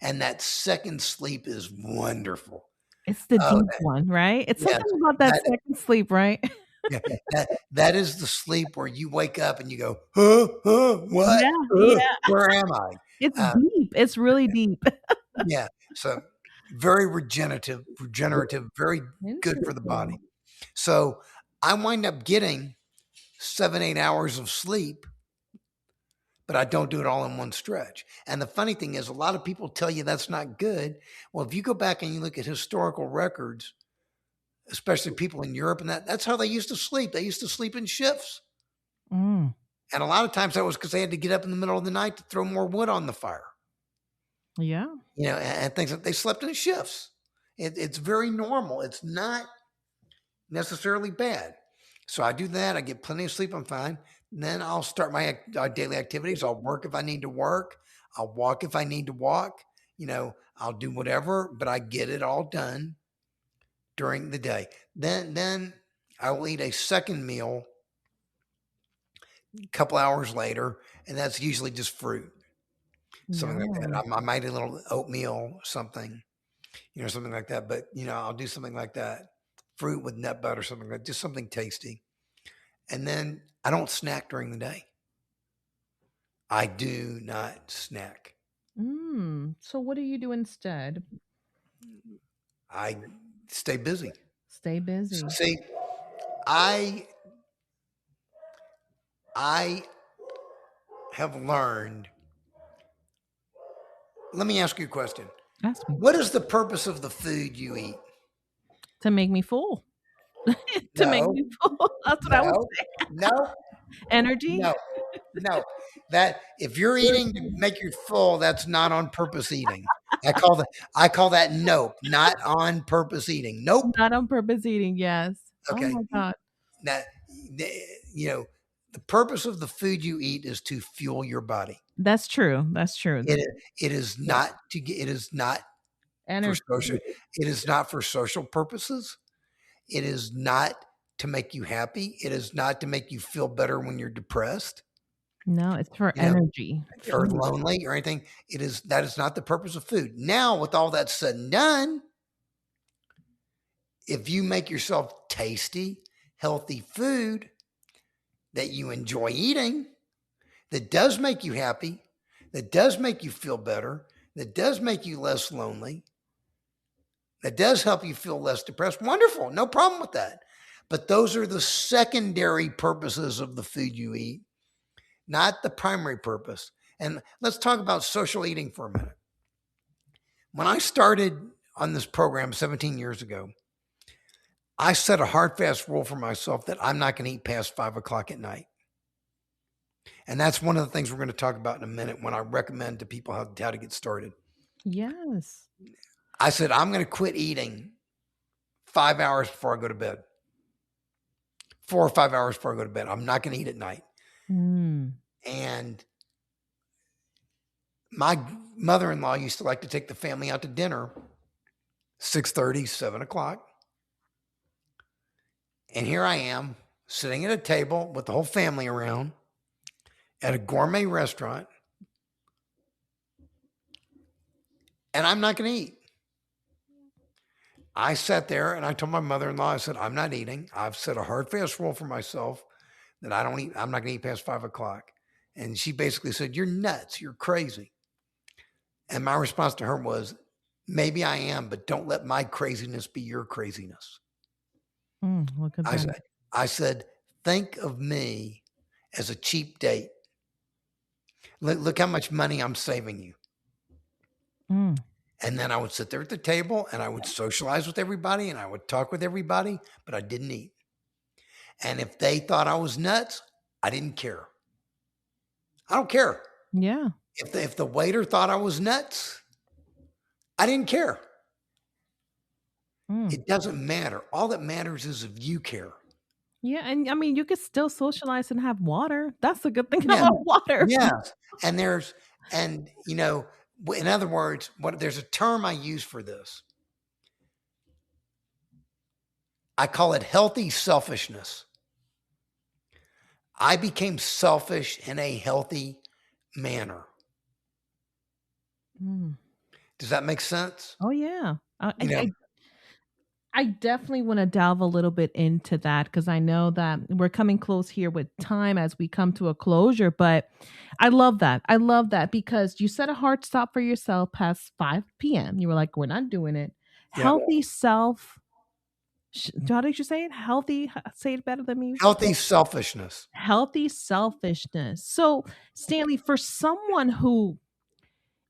And that second sleep is wonderful. It's the deep one, right? It's something about that second sleep, right? Yeah, that is the sleep where you wake up and you go, what? Yeah. Where am I? It's deep. It's really deep. Yeah. So very regenerative, very good for the body. So I wind up getting 7, 8 hours of sleep, but I don't do it all in one stretch. And the funny thing is, a lot of people tell you that's not good. Well, if you go back and you look at historical records, especially people in Europe and that's how they used to sleep. They used to sleep in shifts. Mm. And a lot of times that was because they had to get up in the middle of the night to throw more wood on the fire. Yeah. And things like they slept in shifts. It's very normal. It's not necessarily bad. So I do that. I get plenty of sleep. I'm fine. And then I'll start my daily activities. I'll work if I need to work. I'll walk if I need to walk. I'll do whatever, but I get it all done during the day. Then I will eat a second meal a couple hours later, and that's usually just fruit, something like that. I might eat a little oatmeal, something like that. But I'll do something like that, fruit with nut butter, something like just something tasty. And then I don't snack during the day. I do not snack. So what do you do instead? I stay busy. Stay busy. See, I have learned. Let me ask you a question. Ask me. What is the purpose of the food you eat? To make me full. To make me full. That's what I would say. No. Energy? No. That if you're eating to make you full, that's not on purpose eating. I call that nope, not on purpose eating. Nope. Not on purpose eating, yes. Okay. Oh my God. Now, the purpose of the food you eat is to fuel your body. That's true. That's true. It is not to get. It is not energy. For social. It is not for social purposes. It is not to make you happy. It is not to make you feel better when you're depressed. No, it's for energy. Or lonely or anything. That is not the purpose of food. Now, with all that said and done, if you make yourself tasty, healthy food that you enjoy eating, that does make you happy, that does make you feel better, that does make you less lonely, that does help you feel less depressed, wonderful, no problem with that. But those are the secondary purposes of the food you eat, not the primary purpose. And let's talk about social eating for a minute. When I started on this program 17 years ago, I set a hard, fast rule for myself that I'm not going to eat past 5 o'clock at night. And that's one of the things we're going to talk about in a minute when I recommend to people how to get started. Yes. I said, I'm going to quit eating 5 hours before I go to bed. 4 or 5 hours before I go to bed. I'm not going to eat at night. And my mother-in-law used to like to take the family out to dinner 6:30, 7 o'clock. And here I am sitting at a table with the whole family around at a gourmet restaurant. And I'm not going to eat. I sat there and I told my mother-in-law, I said, I'm not eating. I've set a hard, fast rule for myself that I don't eat. I'm not going to eat past 5 o'clock. And she basically said, you're nuts. You're crazy. And my response to her was, maybe I am, but don't let my craziness be your craziness. Look at that. I said, think of me as a cheap date. Look how much money I'm saving you. And then I would sit there at the table and I would socialize with everybody and I would talk with everybody, but I didn't eat. And if they thought I was nuts, I didn't care. I don't care. Yeah. If the waiter thought I was nuts, I didn't care. It doesn't matter. All that matters is if you care. Yeah. And I mean, you could still socialize and have water. That's a good thing about water. Yes. And in other words, there's a term I use for this. I call it healthy selfishness. I became selfish in a healthy manner. Does that make sense? Oh, yeah. I definitely want to delve a little bit into that because I know that we're coming close here with time as we come to a closure. But I love that. I love that because you set a hard stop for yourself past 5 p.m. You were like, we're not doing it. Yeah. Healthy self How did you say it? Healthy. Say it better than me. Healthy selfishness. Healthy selfishness. So, Stanley, for someone who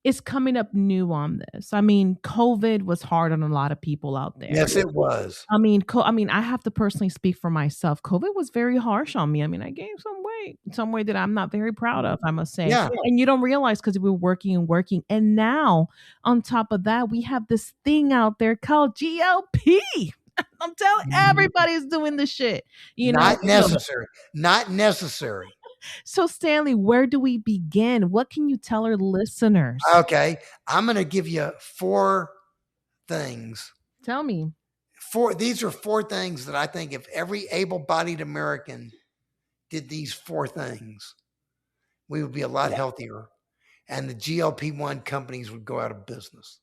is coming up new on this, I mean, COVID was hard on a lot of people out there. Yes, it was. I mean, I have to personally speak for myself. COVID was very harsh on me. I mean, I gained some weight that I'm not very proud of, I must say. Yeah. And you don't realize because we're working and working. And now, on top of that, we have this thing out there called GLP. I'm telling everybody's doing the shit. You know, Not necessary. Not necessary. so Stanley, where do we begin? What can you tell our listeners? Okay. I'm going to give you 4 things. Tell me. These are 4 things that I think if every able-bodied American did these 4 things, we would be a lot healthier, and the GLP-1 companies would go out of business.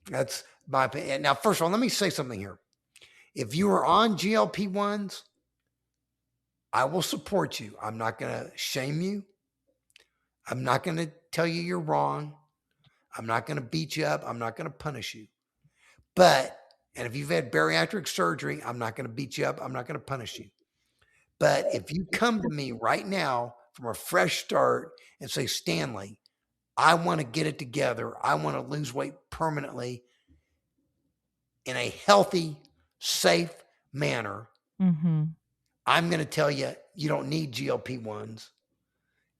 That's my opinion. Now, first of all, let me say something here. If you are on GLP-1s, I will support you. I'm not going to shame you. I'm not going to tell you you're wrong. I'm not going to beat you up. I'm not going to punish you. But, and if you've had bariatric surgery, I'm not going to beat you up. I'm not going to punish you. But if you come to me right now from a fresh start and say, Stanley, I want to get it together. I want to lose weight permanently in a healthy, safe manner. Mm-hmm. I'm going to tell you, you don't need GLP-1s.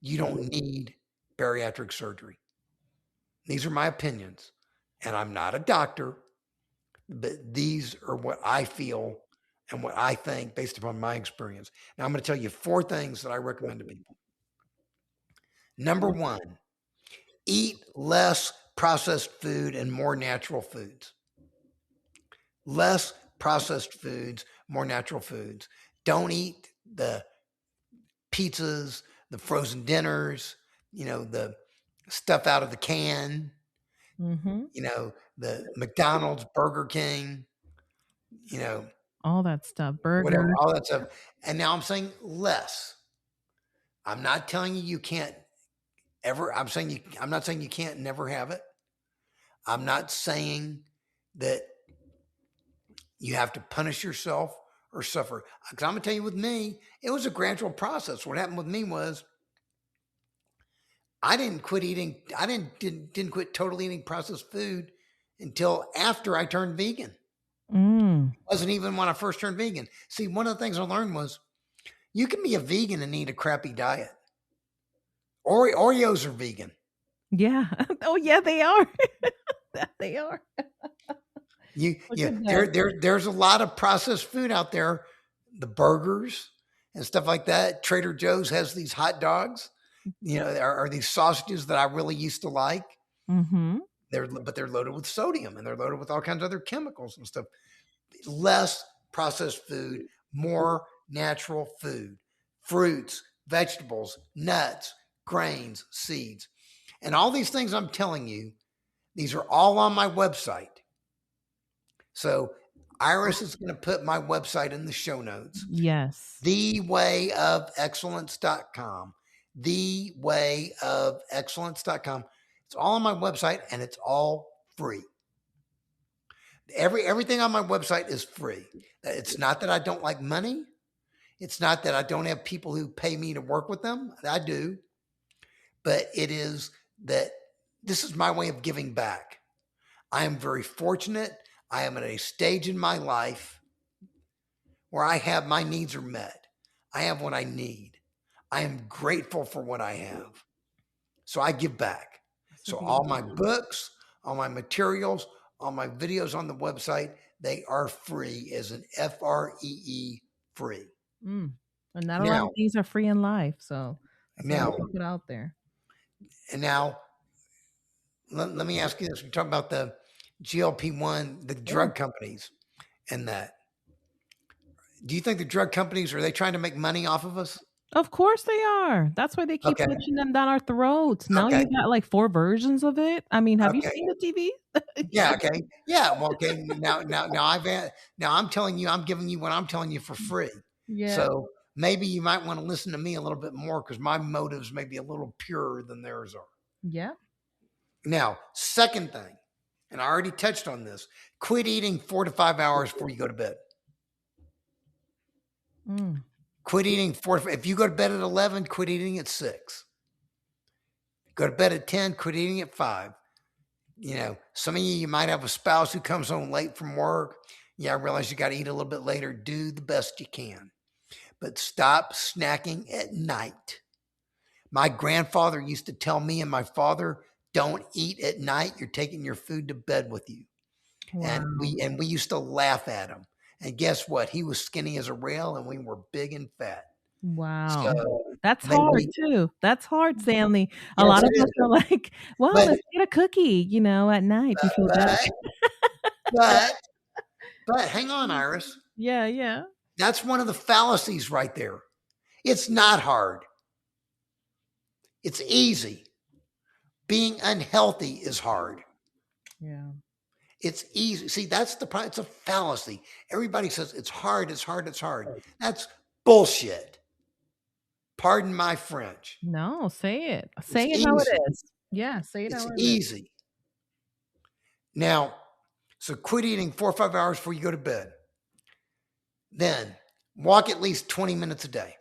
You don't need bariatric surgery. These are my opinions. And I'm not a doctor, but these are what I feel and what I think based upon my experience. Now, I'm going to tell you 4 things that I recommend to people. Number 1, eat less processed food and more natural foods. Less processed foods, more natural foods. Don't eat the pizzas, the frozen dinners, the stuff out of the can, the McDonald's, Burger King, all that stuff, burgers, whatever, all that stuff. And now I'm saying less. I'm not telling you can't ever. I'm not saying you can't never have it. I'm not saying that you have to punish yourself or suffer. Because I'm gonna tell you, with me, it was a gradual process. What happened with me was I didn't quit eating. I didn't quit totally eating processed food until after I turned vegan. Wasn't even when I first turned vegan. See, one of the things I learned was you can be a vegan and eat a crappy diet. Oreos are vegan. Yeah. Oh, yeah, they are. They are. There's a lot of processed food out there, the burgers and stuff like that. Trader Joe's has these hot dogs, are these sausages that I really used to like. Mm-hmm. But they're loaded with sodium and they're loaded with all kinds of other chemicals and stuff. Less processed food, more natural food, fruits, vegetables, nuts, grains, seeds. And all these things I'm telling you, these are all on my website. So Iris is going to put my website in the show notes. Yes. thewayofexcellence.com. thewayofexcellence.com. It's all on my website and it's all free. Everything on my website is free. It's not that I don't like money. It's not that I don't have people who pay me to work with them. I do. But it is that this is my way of giving back. I am very fortunate. I am at a stage in my life where my needs are met. I have what I need. I am grateful for what I have. So I give back. So all my books, all my materials, all my videos on the website, they are free as an FREE free. And not a lot of things are free in life. So now put it out there. And now let me ask you this. We're talking about the GLP-1, the drug companies and that. Do you think the drug companies, are they trying to make money off of us? Of course they are. That's why they keep pushing them down our throats. Now you got like 4 versions of it. I mean, have you seen the TV? Yeah. Okay. Yeah. Well, okay. Now I'm telling you, I'm giving you what I'm telling you for free. Yeah. So maybe you might want to listen to me a little bit more because my motives may be a little purer than theirs are. Yeah. Now, second thing, and I already touched on this, quit eating 4 to 5 hours before you go to bed. Mm. Quit eating if you go to bed at 11, quit eating at 6. Go to bed at 10, quit eating at 5. Some of you might have a spouse who comes home late from work. Yeah, I realize you got to eat a little bit later. Do the best you can. But stop snacking at night. My grandfather used to tell me and my father, don't eat at night. You're taking your food to bed with you. Wow. And we used to laugh at him. And guess what? He was skinny as a rail and we were big and fat. Wow. So That's hard too. That's hard, Stanley. A Yes, lot of it us is. are like, well, But- let's get a cookie, at night before bed. But hang on, Iris. Yeah. That's one of the fallacies right there. It's not hard. It's easy. Being unhealthy is hard. Yeah. It's easy. See, that's the problem. It's a fallacy. Everybody says it's hard, it's hard, it's hard. That's bullshit. Pardon my French. No, say it. Say It's it how it easy. is. Yeah, say it It's how it is. easy. Now, so quit eating 4 or 5 hours before you go to bed. Then walk at least 20 minutes a day.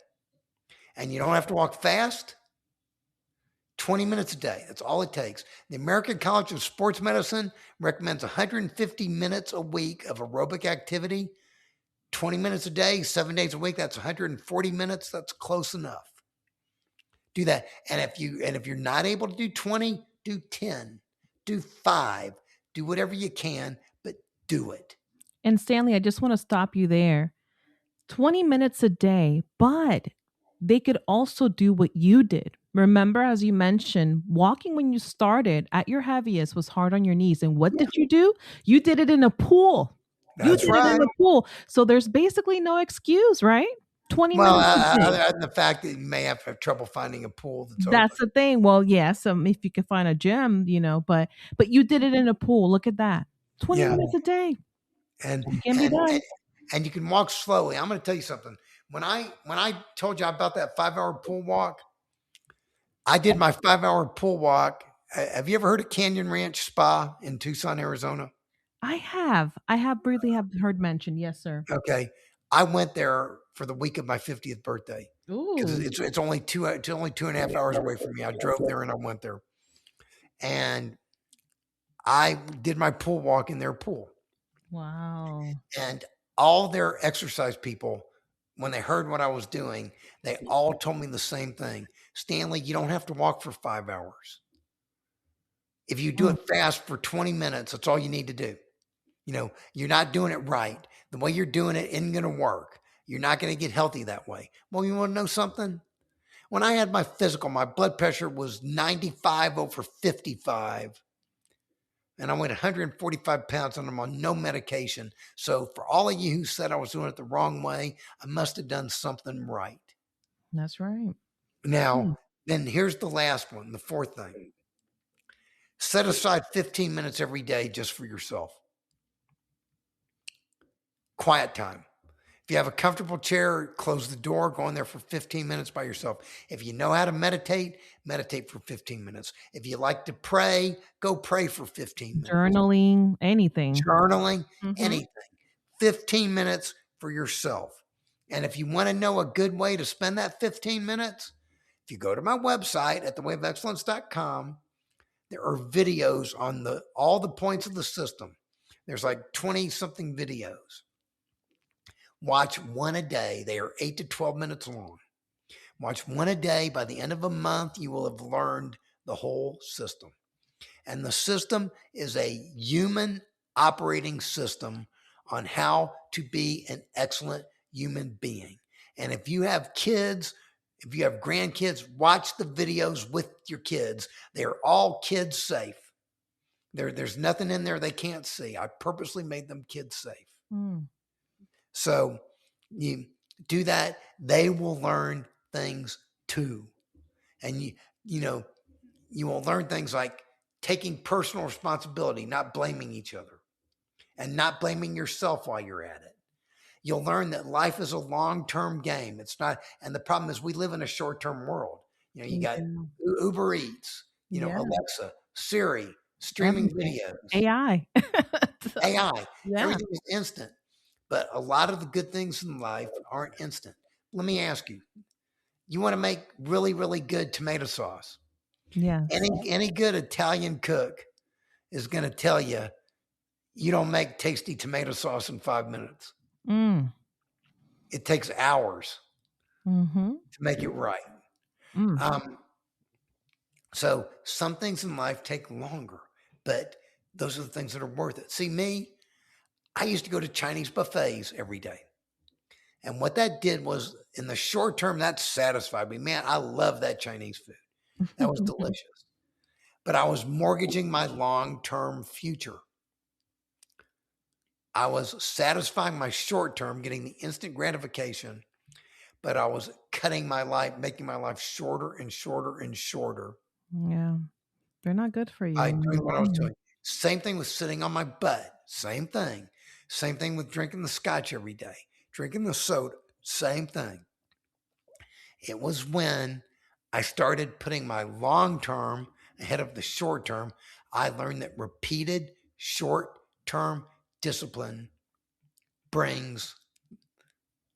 And you don't have to walk fast. 20 minutes a day. That's all it takes. The American College of Sports Medicine recommends 150 minutes a week of aerobic activity. 20 minutes a day, 7 days a week. That's 140 minutes. That's close enough. Do that. And if you're not able to do 20, do 10, do 5, do whatever you can, but do it. And Stanley, I just want to stop you there. 20 minutes a day, but they could also do what you did. Remember, as you mentioned, walking when you started at your heaviest was hard on your knees. And what did you do? You did it in a pool. That's you did it in a pool. So there's basically no excuse, right? 20 Well, minutes. other than the fact that you may have trouble finding a pool that's open. the thing. Well, yes, if you can find a gym, but you did it in a pool. Look at that. 20 minutes a day. And it can be done. And you can walk slowly. I'm going to tell you something. When I told you about that 5-hour pool walk, I did my 5-hour pool walk. Have you ever heard of Canyon Ranch Spa in Tucson, Arizona? I have really heard mentioned. Yes, sir. Okay. I went there for the week of my 50th birthday. Because Ooh. it's only 2.5 hours away from me. I drove there and I went there. And I did my pool walk in their pool. Wow. And all their exercise people, when they heard what I was doing, they all told me the same thing. Stanley, you don't have to walk for 5 hours. If you do it fast for 20 minutes, that's all you need to do. You're not doing it right. The way you're doing it isn't going to work. You're not going to get healthy that way. Well, you want to know something? When I had my physical, my blood pressure was 95 over 55. And I weighed 145 pounds and I'm on no medication. So for all of you who said I was doing it the wrong way, I must have done something right. That's right. Now, then here's the last one, the fourth thing. Set aside 15 minutes every day just for yourself. Quiet time. If you have a comfortable chair, close the door, go in there for 15 minutes by yourself. If you know how to meditate, meditate for 15 minutes. If you like to pray, go pray for 15 minutes. Journaling, anything. Anything. 15 minutes for yourself. And if you want to know a good way to spend that 15 minutes, if you go to my website at thewayofexcellence.com, there are videos on all the points of the system. There's like 20 something videos. Watch one a day. They are 8 to 12 minutes long. Watch one a day. By the end of a month, you will have learned the whole system. And the system is a human operating system on how to be an excellent human being. And if you have kids, if you have grandkids, watch the videos with your kids. They are all kids safe. There's nothing in there they can't see. I purposely made them kids safe. So you do that, they will learn things too. And you will learn things like taking personal responsibility, not blaming each other, and not blaming yourself while you're at it. You'll learn that life is a long-term game. It's not, and the problem is we live in a short-term world. You got Uber Eats, Alexa, Siri, streaming videos, AI. everything is instant. But a lot of the good things in life aren't instant. Let me ask you, you want to make really, really good tomato sauce. Yes. Any good Italian cook is going to tell you you don't make tasty tomato sauce in 5 minutes. Mm. It takes hours Mm-hmm. to make it right. Mm. So some things in life take longer, but those are the things that are worth it. See, me, I used to go to Chinese buffets every day. And what that did was, in the short term, that satisfied me. Man, I love that Chinese food. That was delicious. But I was mortgaging my long-term future. I was satisfying my short term, getting the instant gratification, but I was cutting my life, making my life shorter and shorter and shorter Yeah. They're not good for you by in the doing what I was long run. doing. Same thing with sitting on my butt. Same thing. Same thing with drinking the scotch every day, drinking the soda. Same thing. It was when I started putting my long term ahead of the short term, I learned that repeated short term discipline brings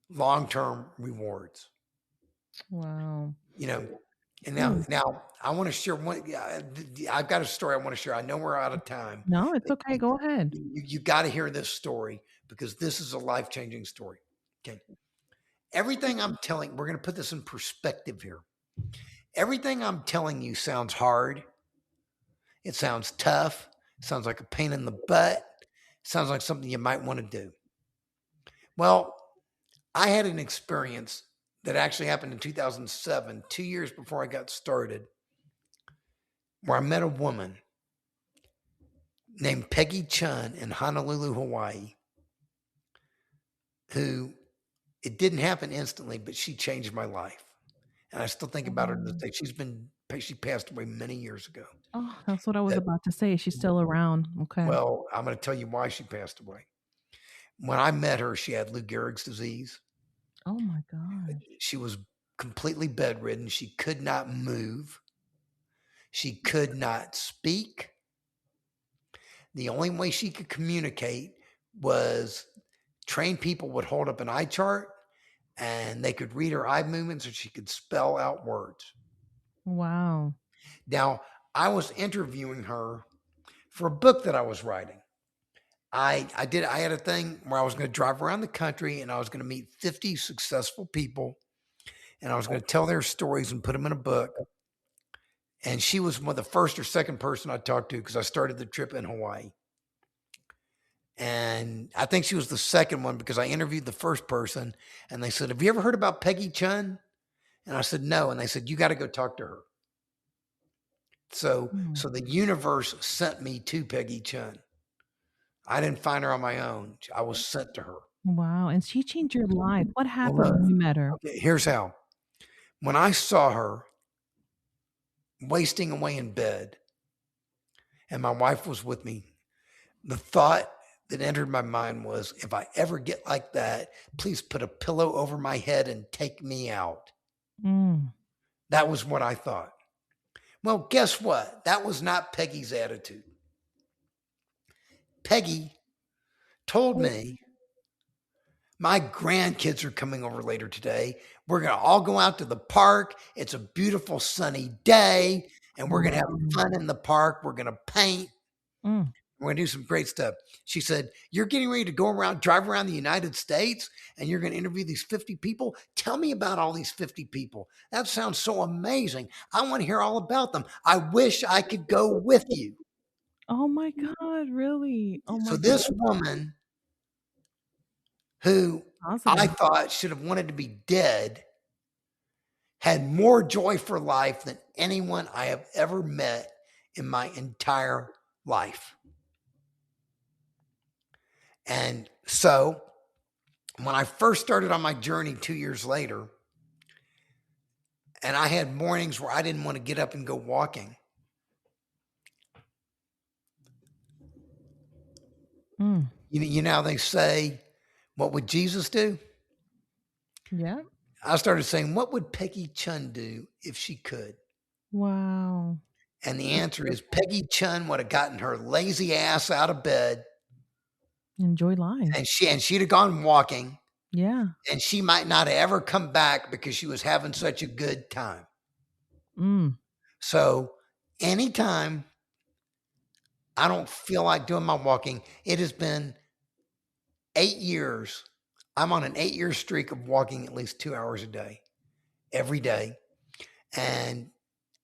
long term rewards. Wow. You know, and Mm. now I want to share one. I've got a story I want to share. I know we're out of time. No, it's okay. Go ahead. You got to hear this story because this is a life changing story. Okay. Everything I'm telling, we're going to put this in perspective here. Everything I'm telling you sounds hard. It sounds tough. It sounds like a pain in the butt. It sounds like something you might want to do. Well, I had an experience that actually happened in 2007, 2 years before I got started, where I met a woman named Peggy Chun in Honolulu, Hawaii, who it didn't happen instantly, but she changed my life. And I still think about her to this day. She passed away many years ago. Oh, that's what I was That, about to say. She's still around. Okay. well, I'm going to tell you why she passed away. When I met her, she had Lou Gehrig's disease. Oh my God. She was completely bedridden. She could not move. She could not speak. The only way she could communicate was trained people would hold up an eye chart and they could read her eye movements or she could spell out words. Wow. Now, I was interviewing her for a book that I was writing. I had a thing where I was going to drive around the country and I was going to meet 50 successful people and I was going to tell their stories and put them in a book. And she was one of the first or second person I talked to because I started the trip in Hawaii. And I think she was the second one because I interviewed the first person and they said, "Have you ever heard about Peggy Chun?" And I said, "No." And they said, "You got to go talk to her." So the universe sent me to Peggy Chun. I didn't find her on my own. I was sent to her. Wow. And she changed your life. What Well, happened look, when you met her? okay, here's how. When I saw her wasting away in bed and my wife was with me, the thought that entered my mind was, if I ever get like that, please put a pillow over my head and take me out. Mm. That was what I thought. Well, guess what? That was not Peggy's attitude. Peggy told me, "My grandkids are coming over later today. We're going to all go out to the park. It's a beautiful sunny day, and we're going to have fun in the park. We're going to paint. Mm. We're going to do some great stuff." She said, "You're getting ready to drive around the United States, and you're going to interview these 50 people. Tell me about all these 50 people. That sounds so amazing. I want to hear all about them. I wish I could go with you." Oh my God. Really? Oh So my this God. woman who I Positive. thought should have wanted to be dead had more joy for life than anyone I have ever met in my entire life. And so when I first started on my journey 2 years later, and I had mornings where I didn't want to get up and go walking. Mm. You know how they say, what would Jesus do? Yeah. I started saying, what would Peggy Chun do if she could? Wow. And the answer is Peggy Chun would have gotten her lazy ass out of bed Enjoy life. And she'd have gone walking, Yeah. and she might not have ever come back because she was having such a good time. Mm. So anytime I don't feel like doing my walking, it has been 8 years. I'm on an 8-year streak of walking at least 2 hours a day, every day. And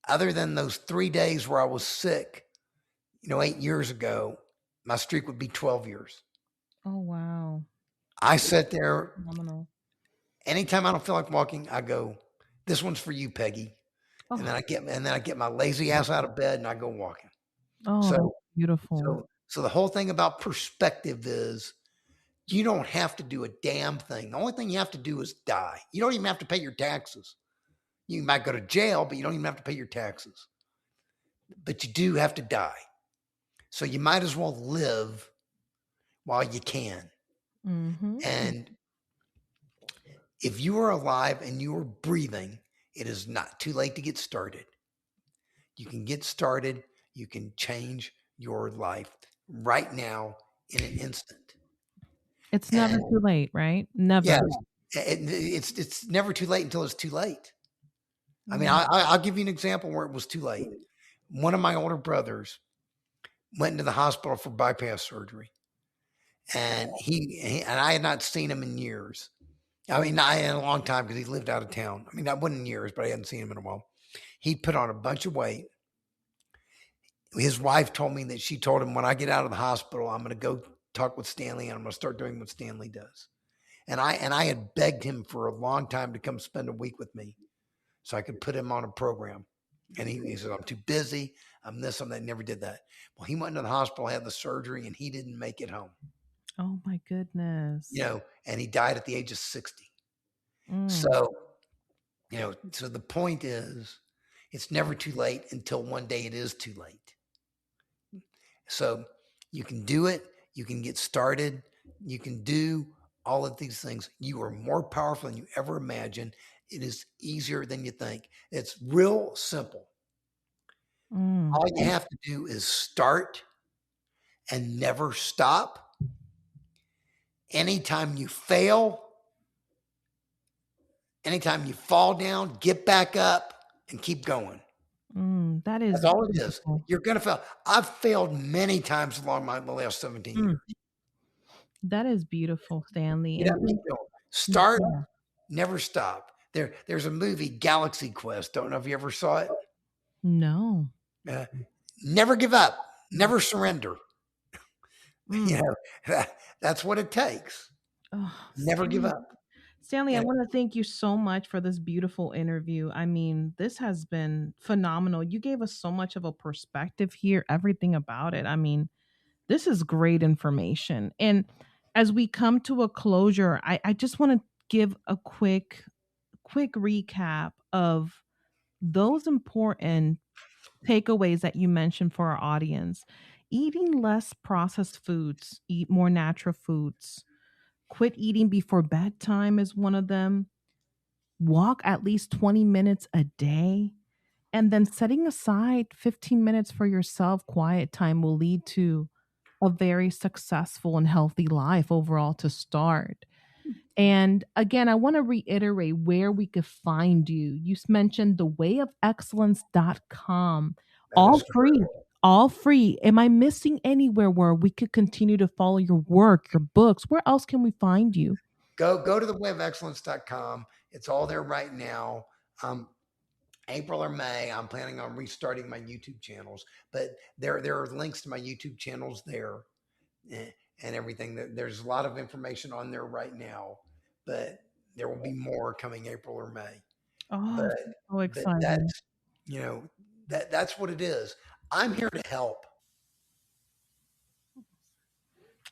other than those 3 days where I was sick, 8 years ago, my streak would be 12 years. Oh, wow. I sit there. Phenomenal. Anytime I don't feel like walking, I go, "This one's for you, Peggy." Oh, And then I get my lazy ass out of bed and I go walking. oh, that's So beautiful. so the whole thing about perspective is you don't have to do a damn thing. The only thing you have to do is die. You don't even have to pay your taxes. You might go to jail, but you don't even have to pay your taxes. But you do have to die. So you might as well live while you can. Mm-hmm. And if you are alive and you are breathing, it is not too late to get started. You can get started. You can change your life right now in an instant. It's never And too late, right? Never. yeah, it's never too late until it's too late. I mean, Mm. I'll give you an example where it was too late. One of my older brothers went into the hospital for bypass surgery, and he and I had not seen him in years. I mean, not in a long time because he lived out of town. I mean, that wasn't in years, but I hadn't seen him in a while. He put on a bunch of weight. His wife told me that she told him, when I get out of the hospital, I'm going to go talk with Stanley and I'm going to start doing what Stanley does. And I had begged him for a long time to come spend a week with me so I could put him on a program. And he said, "I'm too busy. I'm this, I'm that." Never did that. Well, he went into the hospital, had the surgery, and he didn't make it home. Oh my goodness. And he died at the age of 60. Mm. So, so the point is, it's never too late until one day it is too late. So you can do it. You can get started. You can do all of these things. You are more powerful than you ever imagined. It is easier than you think. It's real simple. Mm. All you have to do is start and never stop. Anytime you fail, anytime you fall down, get back up and keep going. That is That's all it is. beautiful. You're going to fail. I've failed many times along the last 17 Mm. years. That is beautiful, Stanley. Yeah, And start, yeah. never stop. There's a movie, Galaxy Quest. Don't know if you ever saw it. No. Never give up. Never surrender. Mm. That's what it takes. Oh, Never give Stanley, up. Stanley, I Yeah. want to thank you so much for this beautiful interview. I mean, this has been phenomenal. You gave us so much of a perspective here, everything about it. I mean, this is great information. And as we come to a closure, I just want to give a quick recap of those important takeaways that you mentioned for our audience. Eating less processed foods, eat more natural foods. Quit eating before bedtime is one of them. Walk at least 20 minutes a day. And then setting aside 15 minutes for yourself, quiet time, will lead to a very successful and healthy life overall to start. And again, I want to reiterate where we could find you. You mentioned thewayofexcellence.com. That All is free. correct. All free. Am I missing anywhere where we could continue to follow your work, your books? Where else can we find you? Go to thewayofexcellence.com. It's all there right now. April or May, I'm planning on restarting my YouTube channels, but there are links to my YouTube channels there and everything. There's a lot of information on there right now, but there will be more coming April or May. Oh, But, so but excited. that's what it is. I'm here to help.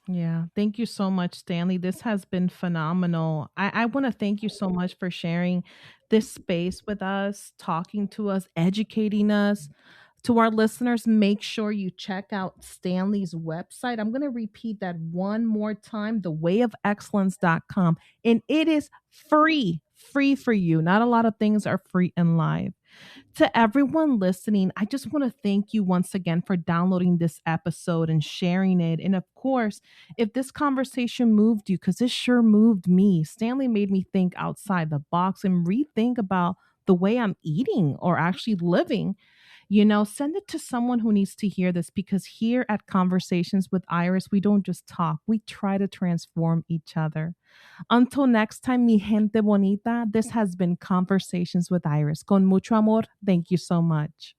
Yeah. Thank you so much, Stanley. This has been phenomenal. I want to thank you so much for sharing this space with us, talking to us, educating us. To our listeners, make sure you check out Stanley's website. I'm going to repeat that one more time, thewayofexcellence.com. And it is free for you. Not a lot of things are free in life. To everyone listening, I just want to thank you once again for downloading this episode and sharing it. And of course, if this conversation moved you, because it sure moved me, Stanley made me think outside the box and rethink about the way I'm eating or actually living. Send it to someone who needs to hear this, because here at Conversations with Iris, we don't just talk, we try to transform each other. Until next time, mi gente bonita, this has been Conversations with Iris. Con mucho amor. Thank you so much.